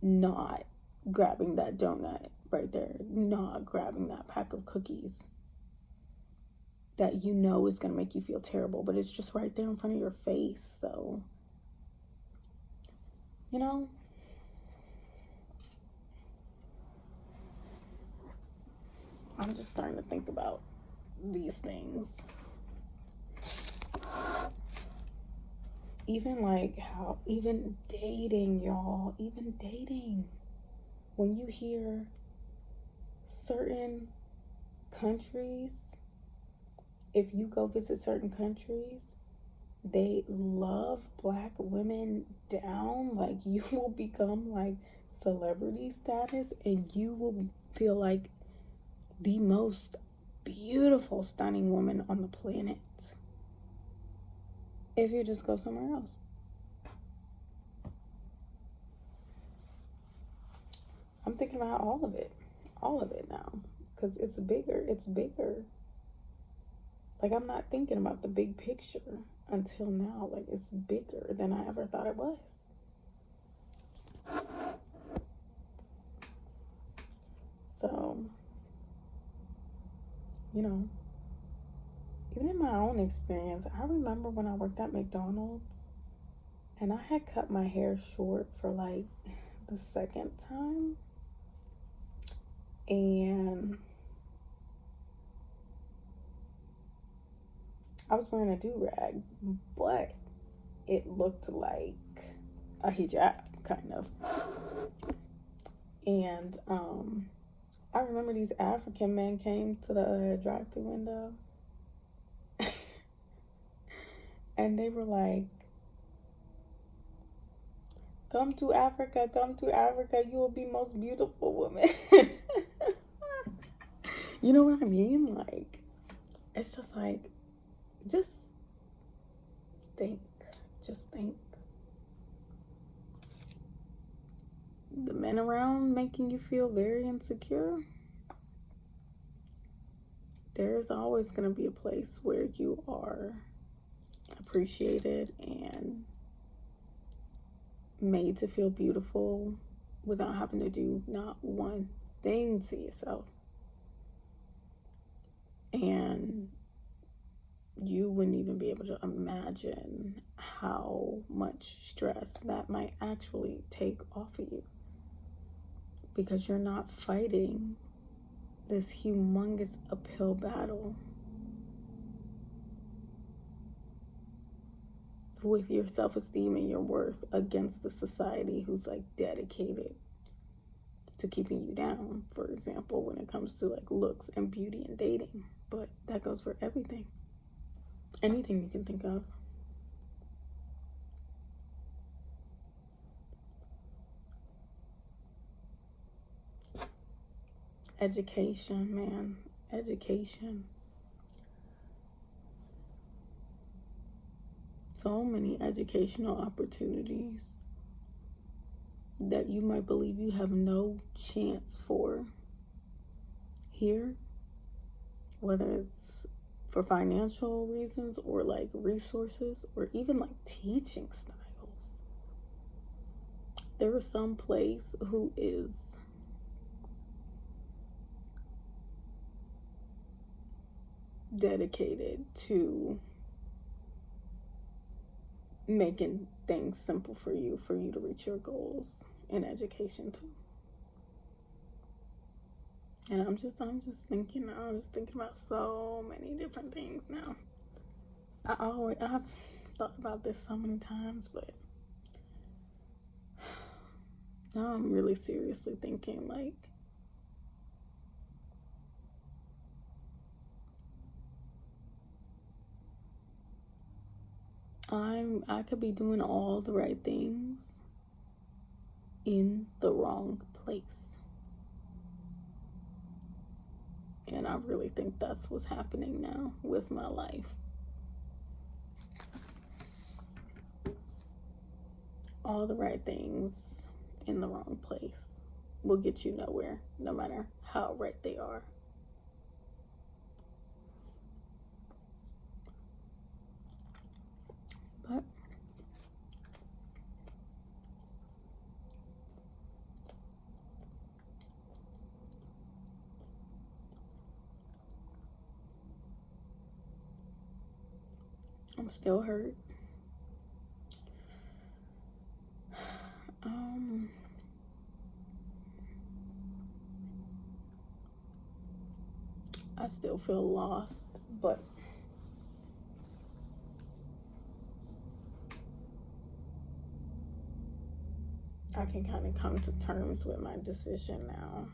not grabbing that donut right there, not grabbing that pack of cookies that you know is going to make you feel terrible, but it's just right there in front of your face. So, you know, I'm just starting to think about these things. Even like how, even dating, y'all, even dating, when you hear certain countries, if you go visit certain countries, they love Black women down. Like, you will become like celebrity status and you will feel like the most beautiful, stunning woman on the planet if you just go somewhere else. I'm thinking about all of it now, because it's bigger. Like, I'm not thinking about the big picture until now. Like, it's bigger than I ever thought it was. you know, even in my own experience, I remember when I worked at McDonald's and I had cut my hair short for like the second time. And I was wearing a do-rag, but it looked like a hijab, kind of. And I remember these African men came to the drive-thru window and they were like, come to Africa, you will be most beautiful woman. You know what I mean? Like, it's just like, just think, just think. The men around making you feel very insecure, there's always going to be a place where you are appreciated and made to feel beautiful without having to do not one thing to yourself. And you wouldn't even be able to imagine how much stress that might actually take off of you, because you're not fighting this humongous uphill battle with your self-esteem and your worth against the society who's like dedicated to keeping you down, for example, when it comes to like looks and beauty and dating. But that goes for everything, anything you can think of. Education, man, education. So many educational opportunities that you might believe you have no chance for here, whether it's for financial reasons or like resources or even like teaching styles. There is some place who is dedicated to making things simple for you to reach your goals in education too. And I'm just thinking about so many different things now. I've thought about this so many times, but now I'm really seriously thinking like, I could be doing all the right things in the wrong place. And I really think that's what's happening now with my life. All the right things in the wrong place will get you nowhere, no matter how right they are. But I'm still hurt. I still feel lost, but I can kind of come to terms with my decision now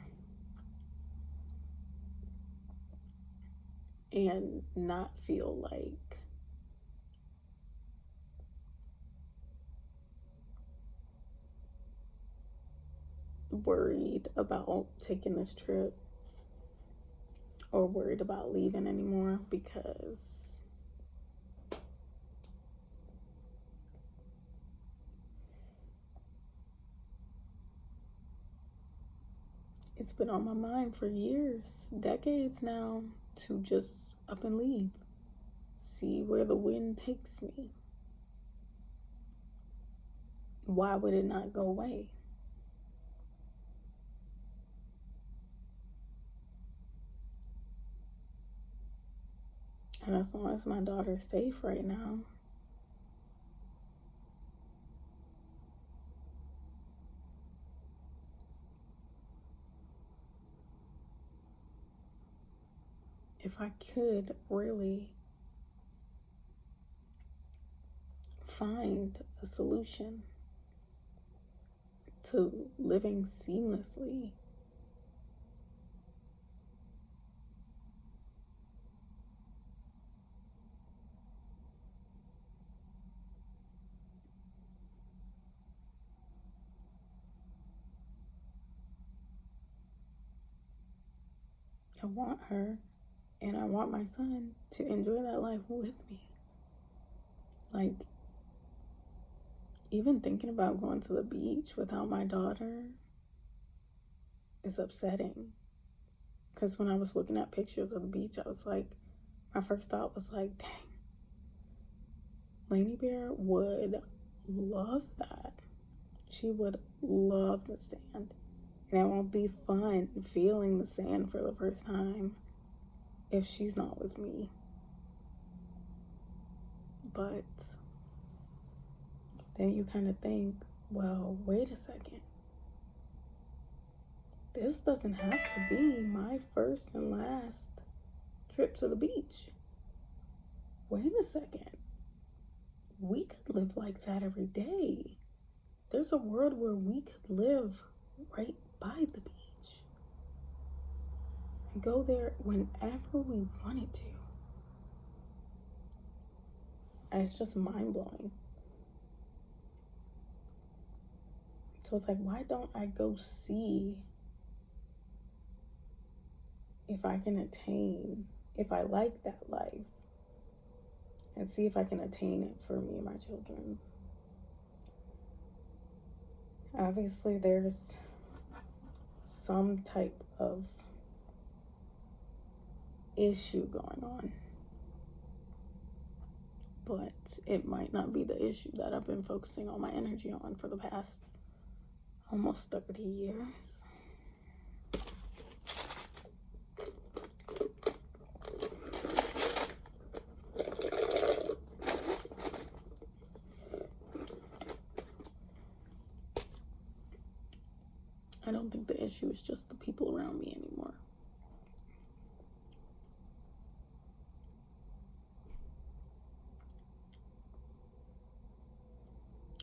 and not feel like worried about taking this trip or worried about leaving anymore, because it's been on my mind for years, decades now, to just up and leave, see where the wind takes me. Why would it not go away? And as long as my daughter's safe right now, if I could really find a solution to living seamlessly, I want her and I want my son to enjoy that life with me. Like, even thinking about going to the beach without my daughter is upsetting. Because when I was looking at pictures of the beach, I was like, my first thought was like, dang, Lainey Bear would love that. She would love the sand. And it won't be fun feeling the sand for the first time if she's not with me. But then you kind of think, well, wait a second. This doesn't have to be my first and last trip to the beach. Wait a second. We could live like that every day. There's a world where we could live right by the beach and go there whenever we wanted to. And it's just mind-blowing. So it's like, why don't I go see if I can attain, if I like that life, and see if I can attain it for me and my children. Obviously, there's some type of issue going on, but it might not be the issue that I've been focusing all my energy on for the past almost 30 years. I don't think the issue is just the people around me anymore.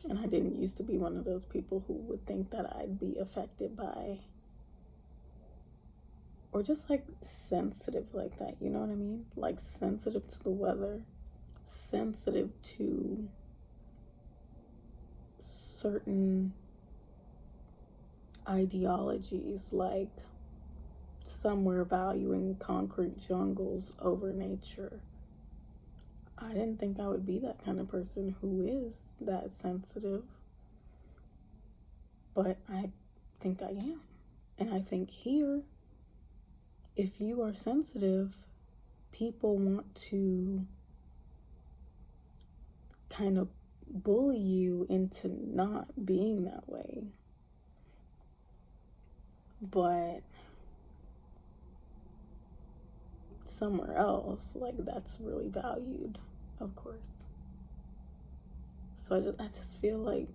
And I didn't used to be one of those people who would think that I'd be affected by, or just like sensitive like that, you know what I mean? Like sensitive to the weather, sensitive to certain ideologies, like some were valuing concrete jungles over nature. I didn't think I would be that kind of person who is that sensitive, but I think I am. And I think here, if you are sensitive, people want to kind of bully you into not being that way. But somewhere else, like, that's really valued, of course. So I just feel like,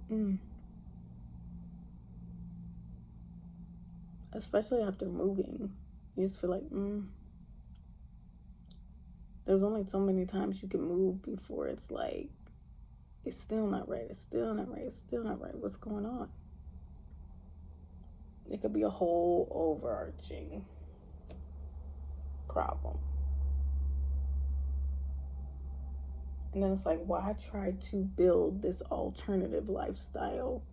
especially after moving, you just feel like, there's only so many times you can move before it's like, it's still not right, it's still not right, it's still not right. What's going on? It could be a whole overarching problem. And then it's like, why try to build this alternative lifestyle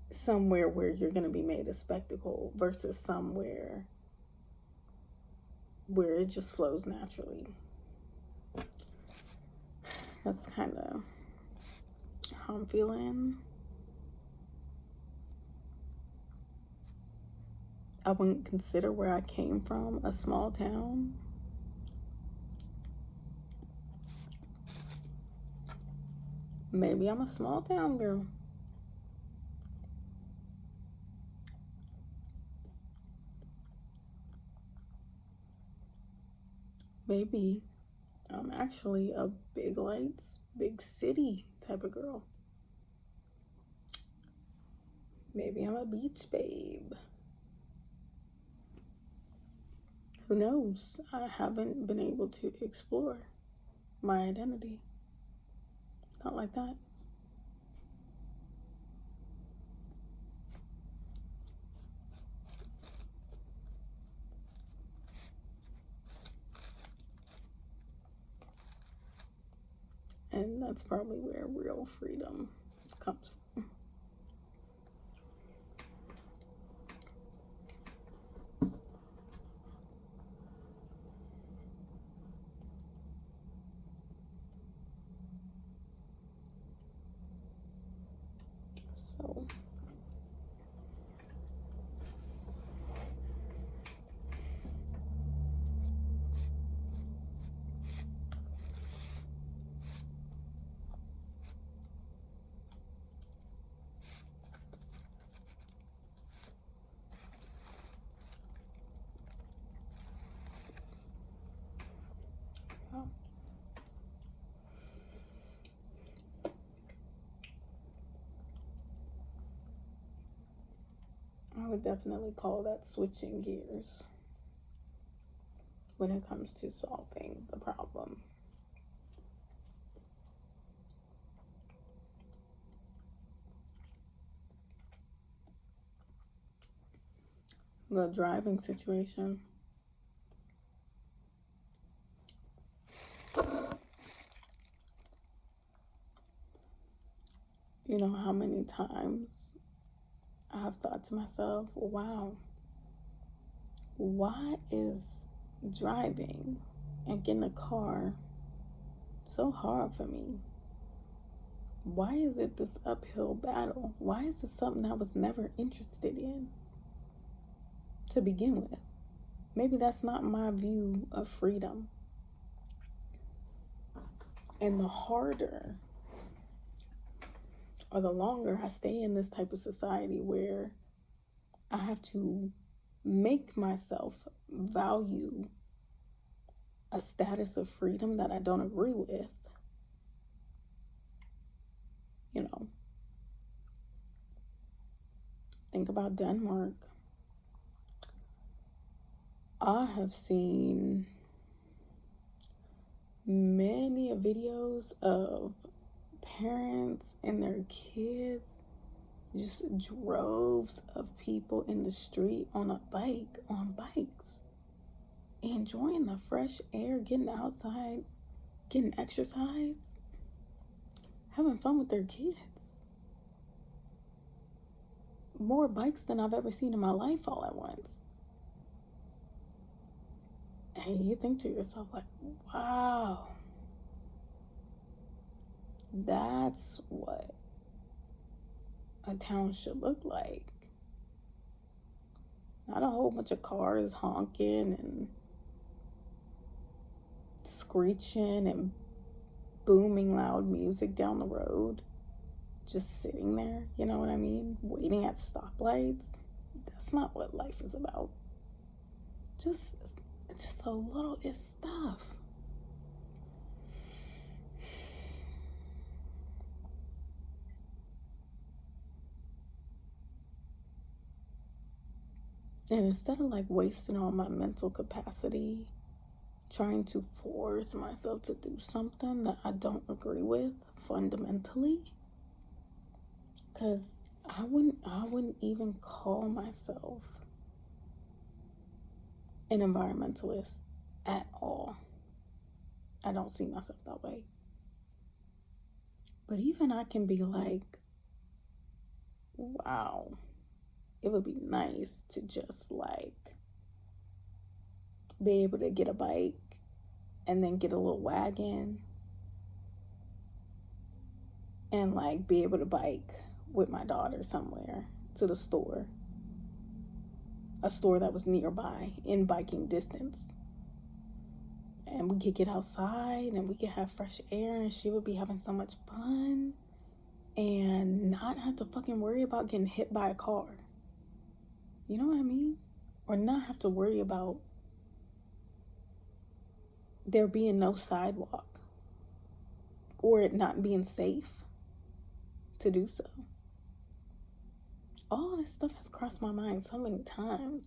somewhere where you're going to be made a spectacle versus somewhere where it just flows naturally? That's kind of how I'm feeling. I wouldn't consider where I came from a small town. Maybe I'm a small town girl. Maybe I'm actually a big lights, big city type of girl. Maybe I'm a beach babe. Who knows? I haven't been able to explore my identity. Not like that. And that's probably where real freedom comes from. So, wow. I would definitely call that switching gears when it comes to solving the problem. The driving situation. You know how many times I've thought to myself, wow, why is driving and getting a car so hard for me? Why is it this uphill battle? Why is it something I was never interested in to begin with? Maybe that's not my view of freedom. And the harder or the longer I stay in this type of society where I have to make myself value a status of freedom that I don't agree with, you know, think about Denmark. I have seen many videos of parents and their kids, just droves of people in the street on bikes, enjoying the fresh air, getting outside, getting exercise, having fun with their kids. More bikes than I've ever seen in my life all at once. And you think to yourself, like, wow, that's what a town should look like. Not a whole bunch of cars honking and screeching and booming loud music down the road. Just sitting there, you know what I mean? Waiting at stoplights. That's not what life is about. Just a little, it's stuff. And instead of like wasting all my mental capacity trying to force myself to do something that I don't agree with fundamentally, because I wouldn't even call myself an environmentalist at all. I don't see myself that way. But even I can be like, wow, it would be nice to just like be able to get a bike and then get a little wagon and like be able to bike with my daughter somewhere to the store, a store that was nearby in biking distance, and we could get outside and we could have fresh air and she would be having so much fun and not have to fucking worry about getting hit by a car. You know what I mean? Or not have to worry about there being no sidewalk or it not being safe to do so. All this stuff has crossed my mind so many times.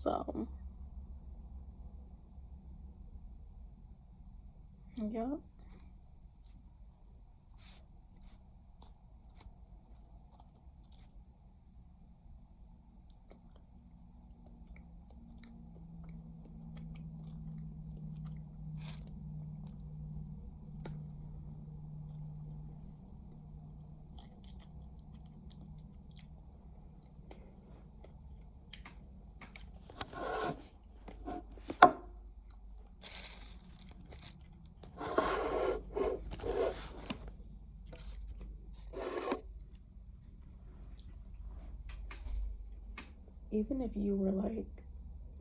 So, yep. Even if you were like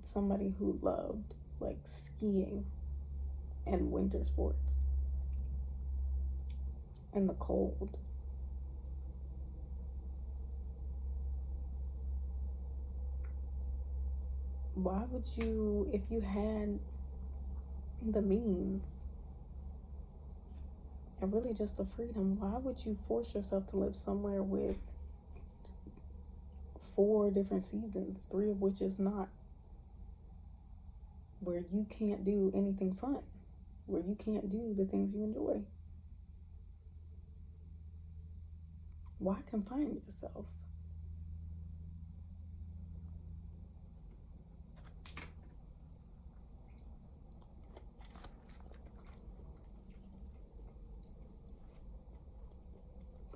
somebody who loved like skiing and winter sports and the cold, why would you, if you had the means and really just the freedom, why would you force yourself to live somewhere with 4 different seasons, 3 of which is not, where you can't do anything fun, where you can't do the things you enjoy? Why confine yourself?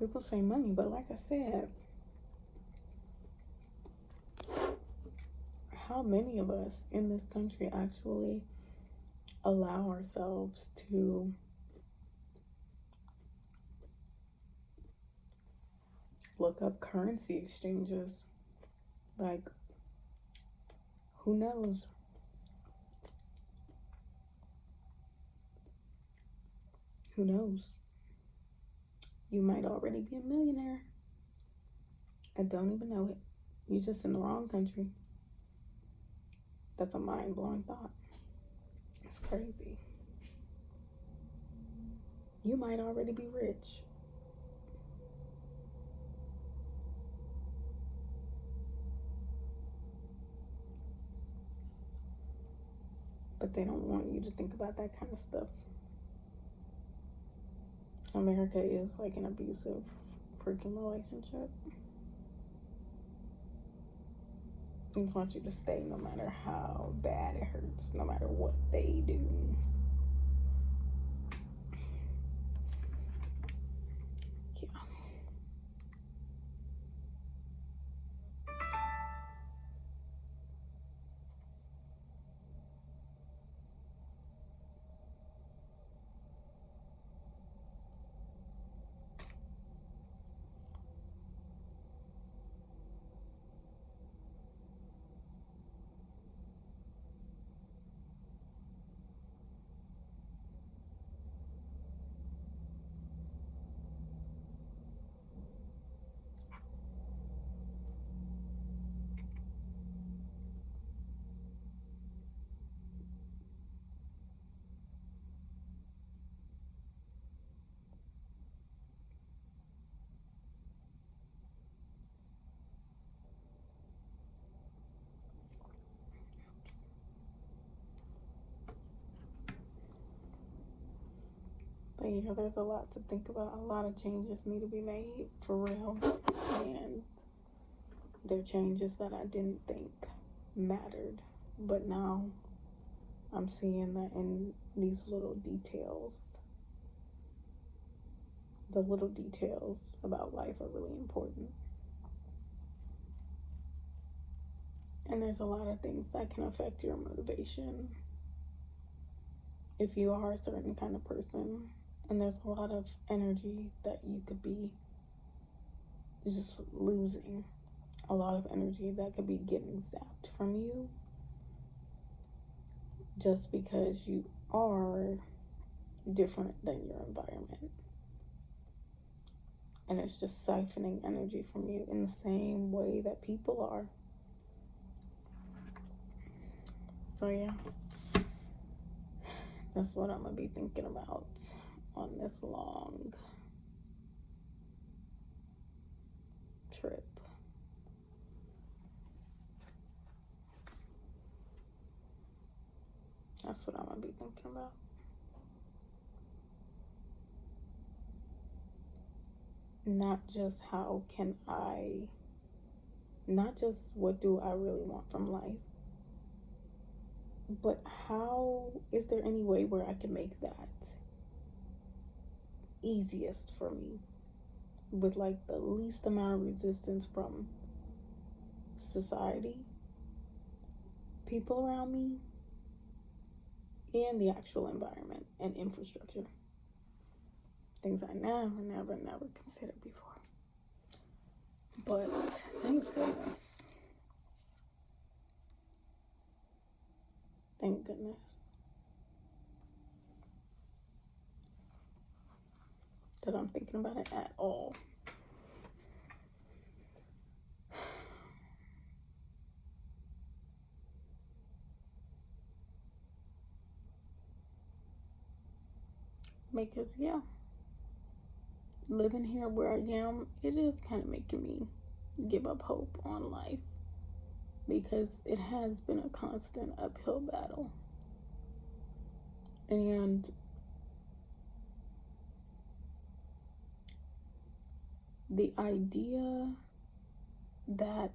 People say money, but like I said, how many of us in this country actually allow ourselves to look up currency exchanges? Like, who knows? Who knows? You might already be a millionaire and don't even know it. You're just in the wrong country. That's a mind-blowing thought. It's crazy. You might already be rich. But they don't want you to think about that kind of stuff. America is like an abusive freaking relationship. They want you to stay no matter how bad it hurts, no matter what they do. Yeah. But yeah, there's a lot to think about. A lot of changes need to be made for real. And they're changes that I didn't think mattered. But now I'm seeing that in these little details, the little details about life are really important. And there's a lot of things that can affect your motivation if you are a certain kind of person. And there's a lot of energy that you could be just losing. A lot of energy that could be getting zapped from you just because you are different than your environment. And it's just siphoning energy from you in the same way that people are. So yeah, that's what I'm gonna be thinking about on this long trip. That's what I'm gonna be thinking about. Not just not just what do I really want from life, but how is there any way where I can make that easiest for me with like the least amount of resistance from society, people around me, and the actual environment and infrastructure. Things I never considered before. But thank goodness. Thank goodness. That I'm thinking about it at all. Because yeah, living here where I am, it is kind of making me give up hope on life, because it has been a constant uphill battle. And the idea that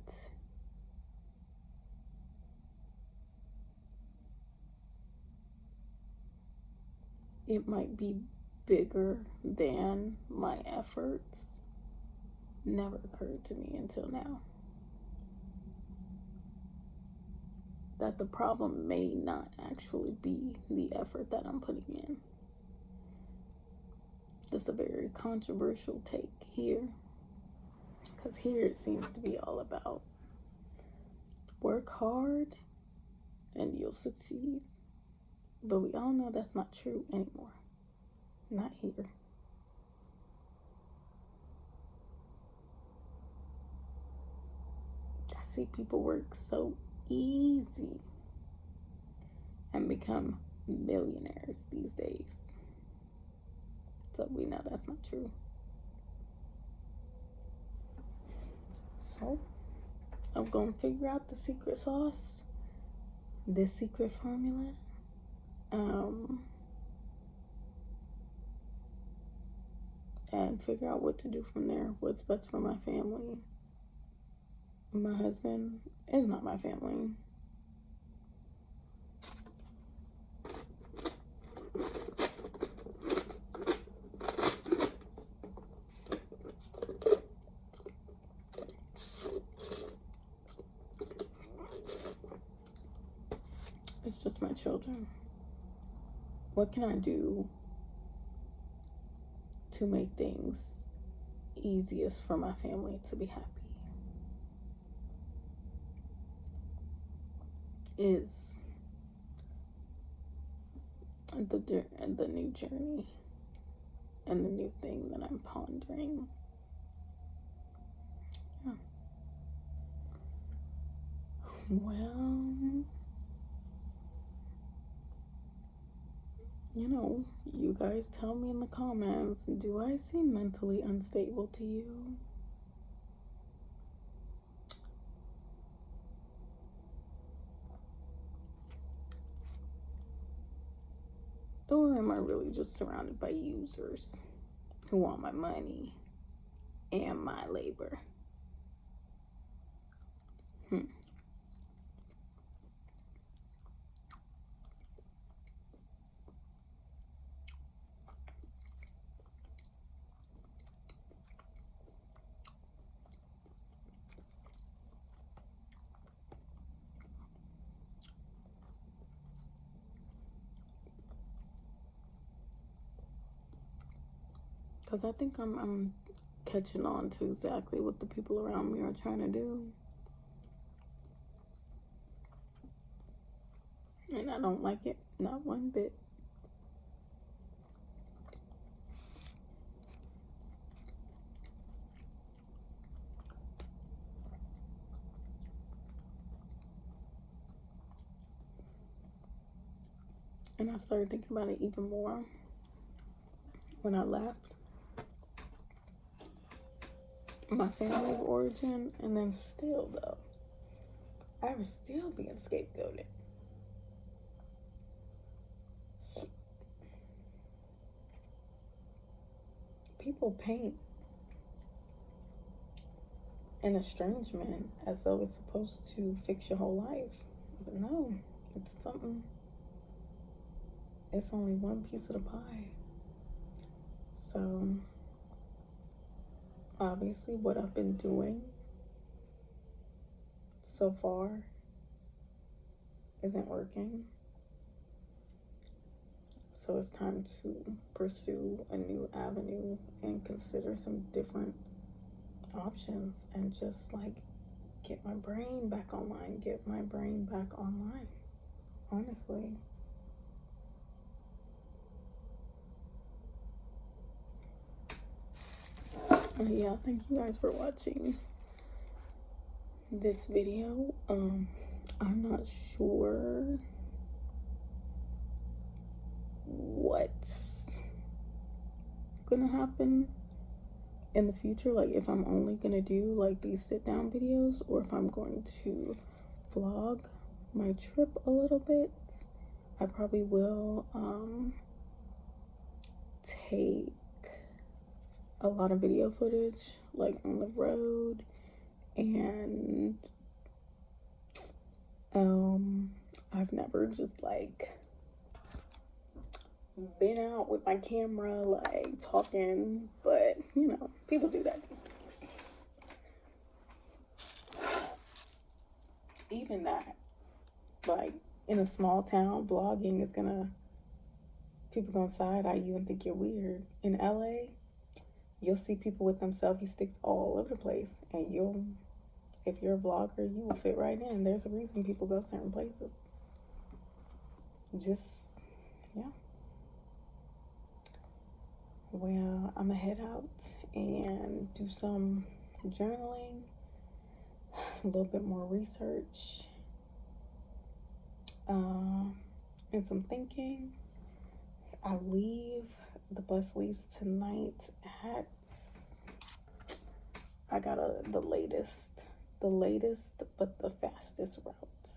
it might be bigger than my efforts never occurred to me until now. That the problem may not actually be the effort that I'm putting in. That's a very controversial take here, because here it seems to be all about work hard and you'll succeed. But we all know that's not true anymore. Not here. I see people work so easy and become millionaires these days. So we know that's not true. So I'm going to figure out the secret sauce, the secret formula. And figure out what to do from there, what's best for my family. My husband is not my family. It's just my children. What can I do to make things easiest for my family to be happy? Is the new journey and the new thing that I'm pondering. Yeah. Well, you guys tell me in the comments, do I seem mentally unstable to you? Or am I really just surrounded by users who want my money and my labor? Because I think I'm catching on to exactly what the people around me are trying to do. And I don't like it, not one bit. And I started thinking about it even more when I left my family of origin. And then still, though, I was still being scapegoated. People paint an estrangement as though it's supposed to fix your whole life. But no, it's something. It's only one piece of the pie. So, obviously, what I've been doing so far isn't working. So it's time to pursue a new avenue and consider some different options and just like get my brain back online, honestly. Yeah, thank you guys for watching this video. I'm not sure what's gonna happen in the future, like if I'm only gonna do like these sit down videos or if I'm going to vlog my trip a little bit. I probably will take a lot of video footage like on the road, and I've never just like been out with my camera like talking, but you know, people do that these days. Even that, like in a small town, vlogging is people gonna side eye you and think you're weird. In LA, you'll see people with them selfie sticks all over the place, and if you're a vlogger, you will fit right in. There's a reason people go certain places. Yeah. Well, I'm gonna head out and do some journaling, a little bit more research, and some thinking. The bus leaves tonight at, I got the latest, but the fastest route.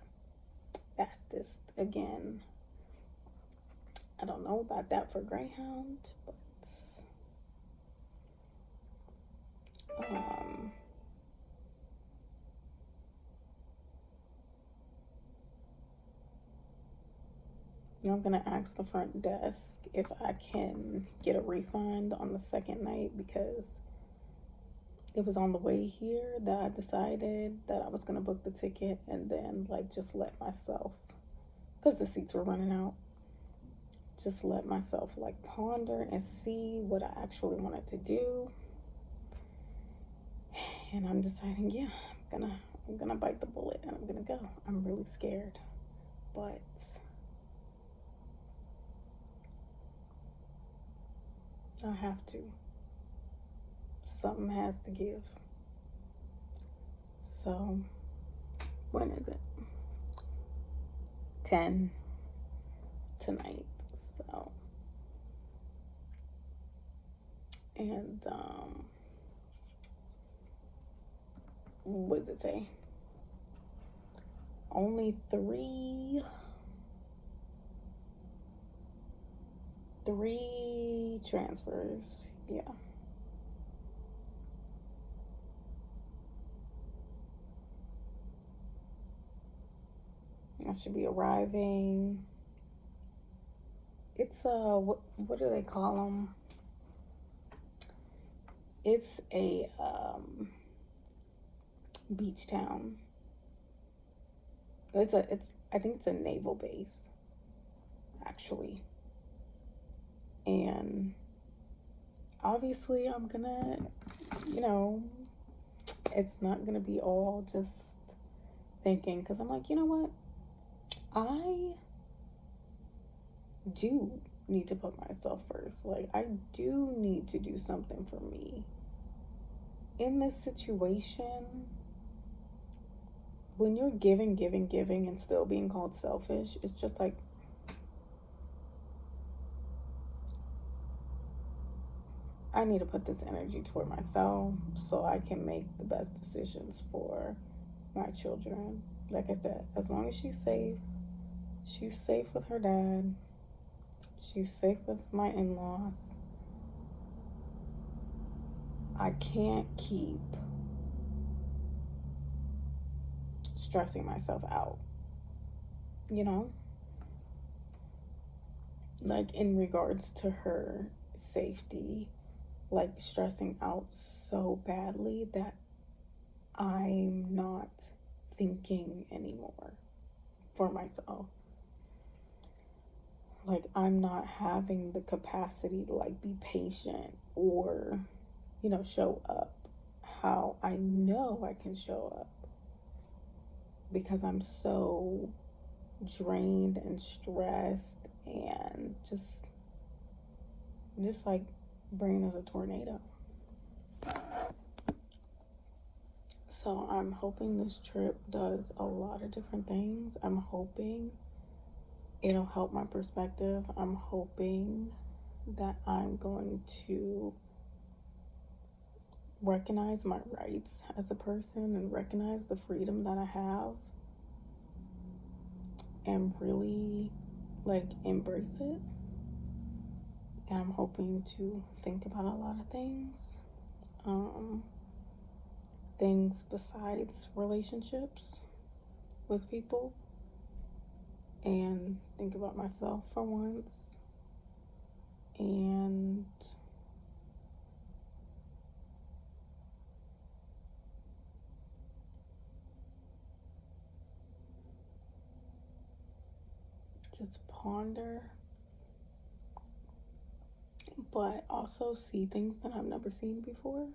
Fastest, again, I don't know about that for Greyhound, but I'm gonna ask the front desk if I can get a refund on the second night, because it was on the way here that I decided that I was gonna book the ticket and then like just let myself, because the seats were running out, just let myself like ponder and see what I actually wanted to do. And I'm deciding, yeah, I'm gonna bite the bullet and I'm gonna go. I'm really scared, but I have to. Something has to give. So, when is it? 10 tonight. So, and what does it say? Only three transfers. Yeah. I should be arriving. It's what do they call them? It's a beach town. I think it's a naval base, actually. And obviously I'm gonna, it's not gonna be all just thinking, because I'm like, you know what? I do need to put myself first. Like, I do need to do something for me. In this situation, when you're giving and still being called selfish, it's just like, I need to put this energy toward myself so I can make the best decisions for my children. Like I said, as long as she's safe with her dad, she's safe with my in-laws. I can't keep stressing myself out, you know? Like in regards to her safety, like stressing out so badly that I'm not thinking anymore for myself. Like I'm not having the capacity to like be patient or, show up how I know I can show up because I'm so drained and stressed and just like brain is a tornado. So I'm hoping this trip does a lot of different things. I'm hoping it'll help my perspective. I'm hoping that I'm going to recognize my rights as a person and recognize the freedom that I have and really like embrace it. And I'm hoping to think about a lot of things. Things besides relationships with people, and think about myself for once, and just ponder, but also see things that I've never seen before.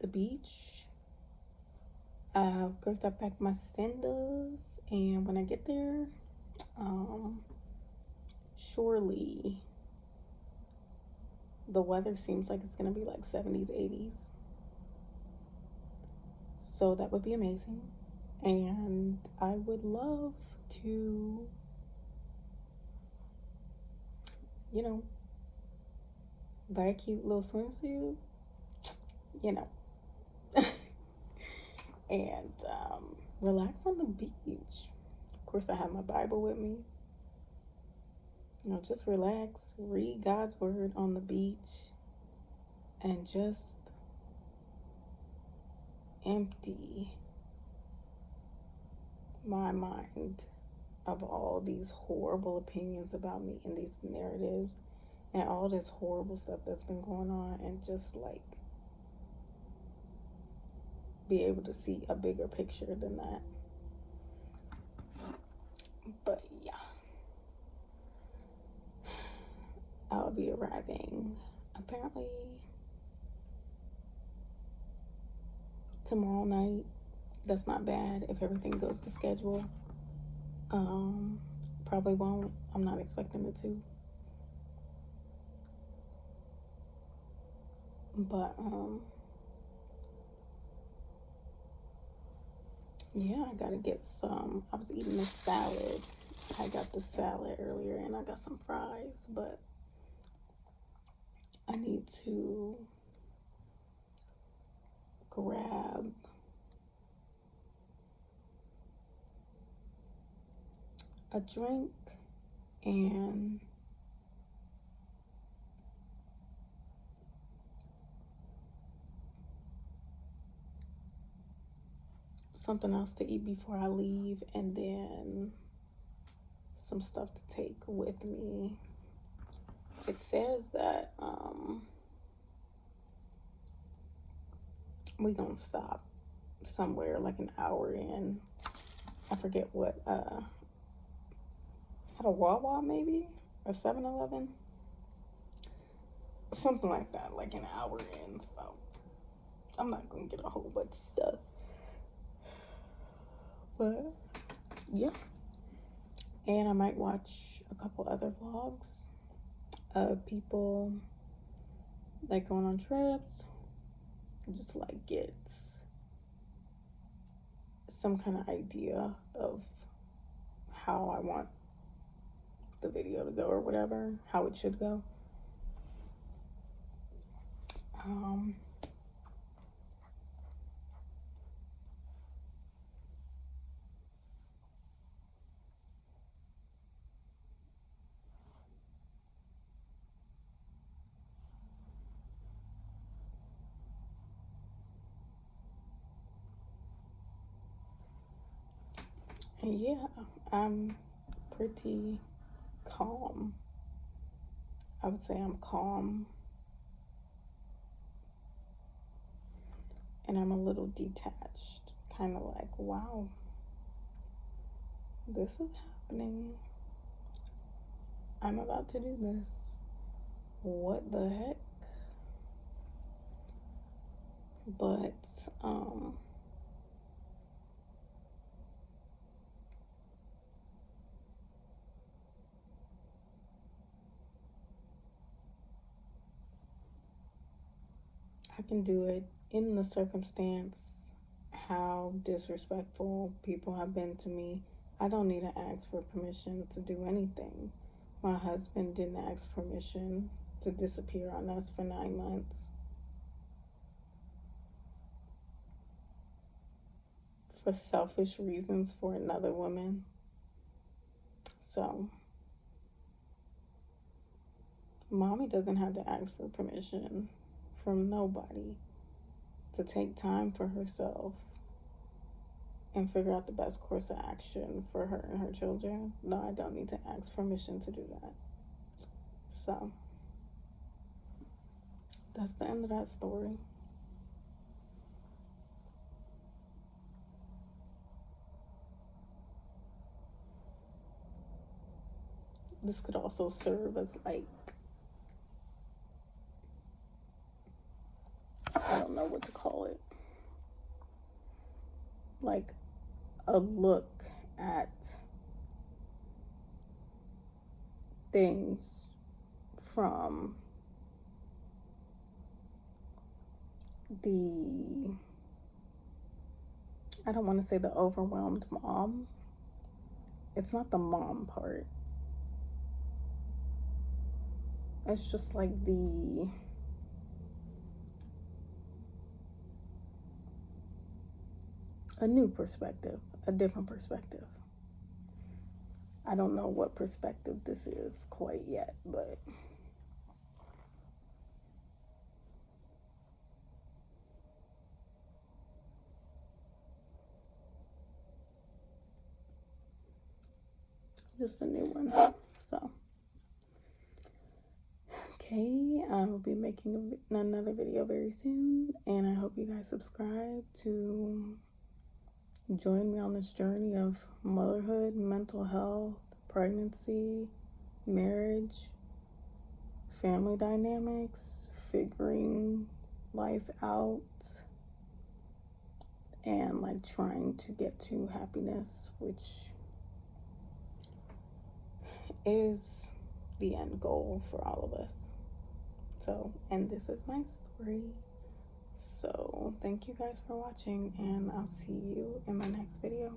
The beach. Of course, I packed my sandals, and when I get there, surely the weather seems like it's gonna be like 70s, 80s. So that would be amazing. And I would love to, buy a cute little swimsuit, and relax on the beach. Of course, I have my Bible with me. Just relax, read God's word on the beach, and just empty my mind of all these horrible opinions about me and these narratives and all this horrible stuff that's been going on, and just like be able to see a bigger picture than that. But yeah, I'll be arriving apparently tomorrow night. That's not bad if everything goes to schedule. Probably won't. I'm not expecting it to. But yeah, I gotta get some. I was eating this salad. I got the salad earlier and I got some fries, but I need to grab a drink and something else to eat before I leave, and then some stuff to take with me. It says that we gonna stop somewhere like an hour in. I forget what at a Wawa maybe, or 7-Eleven, something like that, like an hour in. So I'm not gonna get a whole bunch of stuff, but yeah. And I might watch a couple other vlogs of people like going on trips, just like get some kind of idea of how I want the video to go or whatever, how it should go. Um, and yeah, I'm pretty calm. I would say I'm calm, and I'm a little detached. Kind of like, wow, this is happening. I'm about to do this. What the heck? But I can do it in the circumstance how disrespectful people have been to me. I don't need to ask for permission to do anything. My husband didn't ask permission to disappear on us for 9 months for selfish reasons for another woman. So, mommy doesn't have to ask for permission from nobody to take time for herself and figure out the best course of action for her and her children. No, I don't need to ask permission to do that. So, that's the end of that story. This could also serve as like, I don't know what to call it, like a look at things from the, I don't want to say the overwhelmed mom. It's not the mom part. It's just like a new perspective, a different perspective. I don't know what perspective this is quite yet, but just a new one. So, okay, I will be making another video very soon, and I hope you guys subscribe to join me on this journey of motherhood, mental health, pregnancy, marriage, family dynamics, figuring life out, and like trying to get to happiness, which is the end goal for all of us. So, and this is my story. So, thank you guys for watching, and I'll see you in my next video.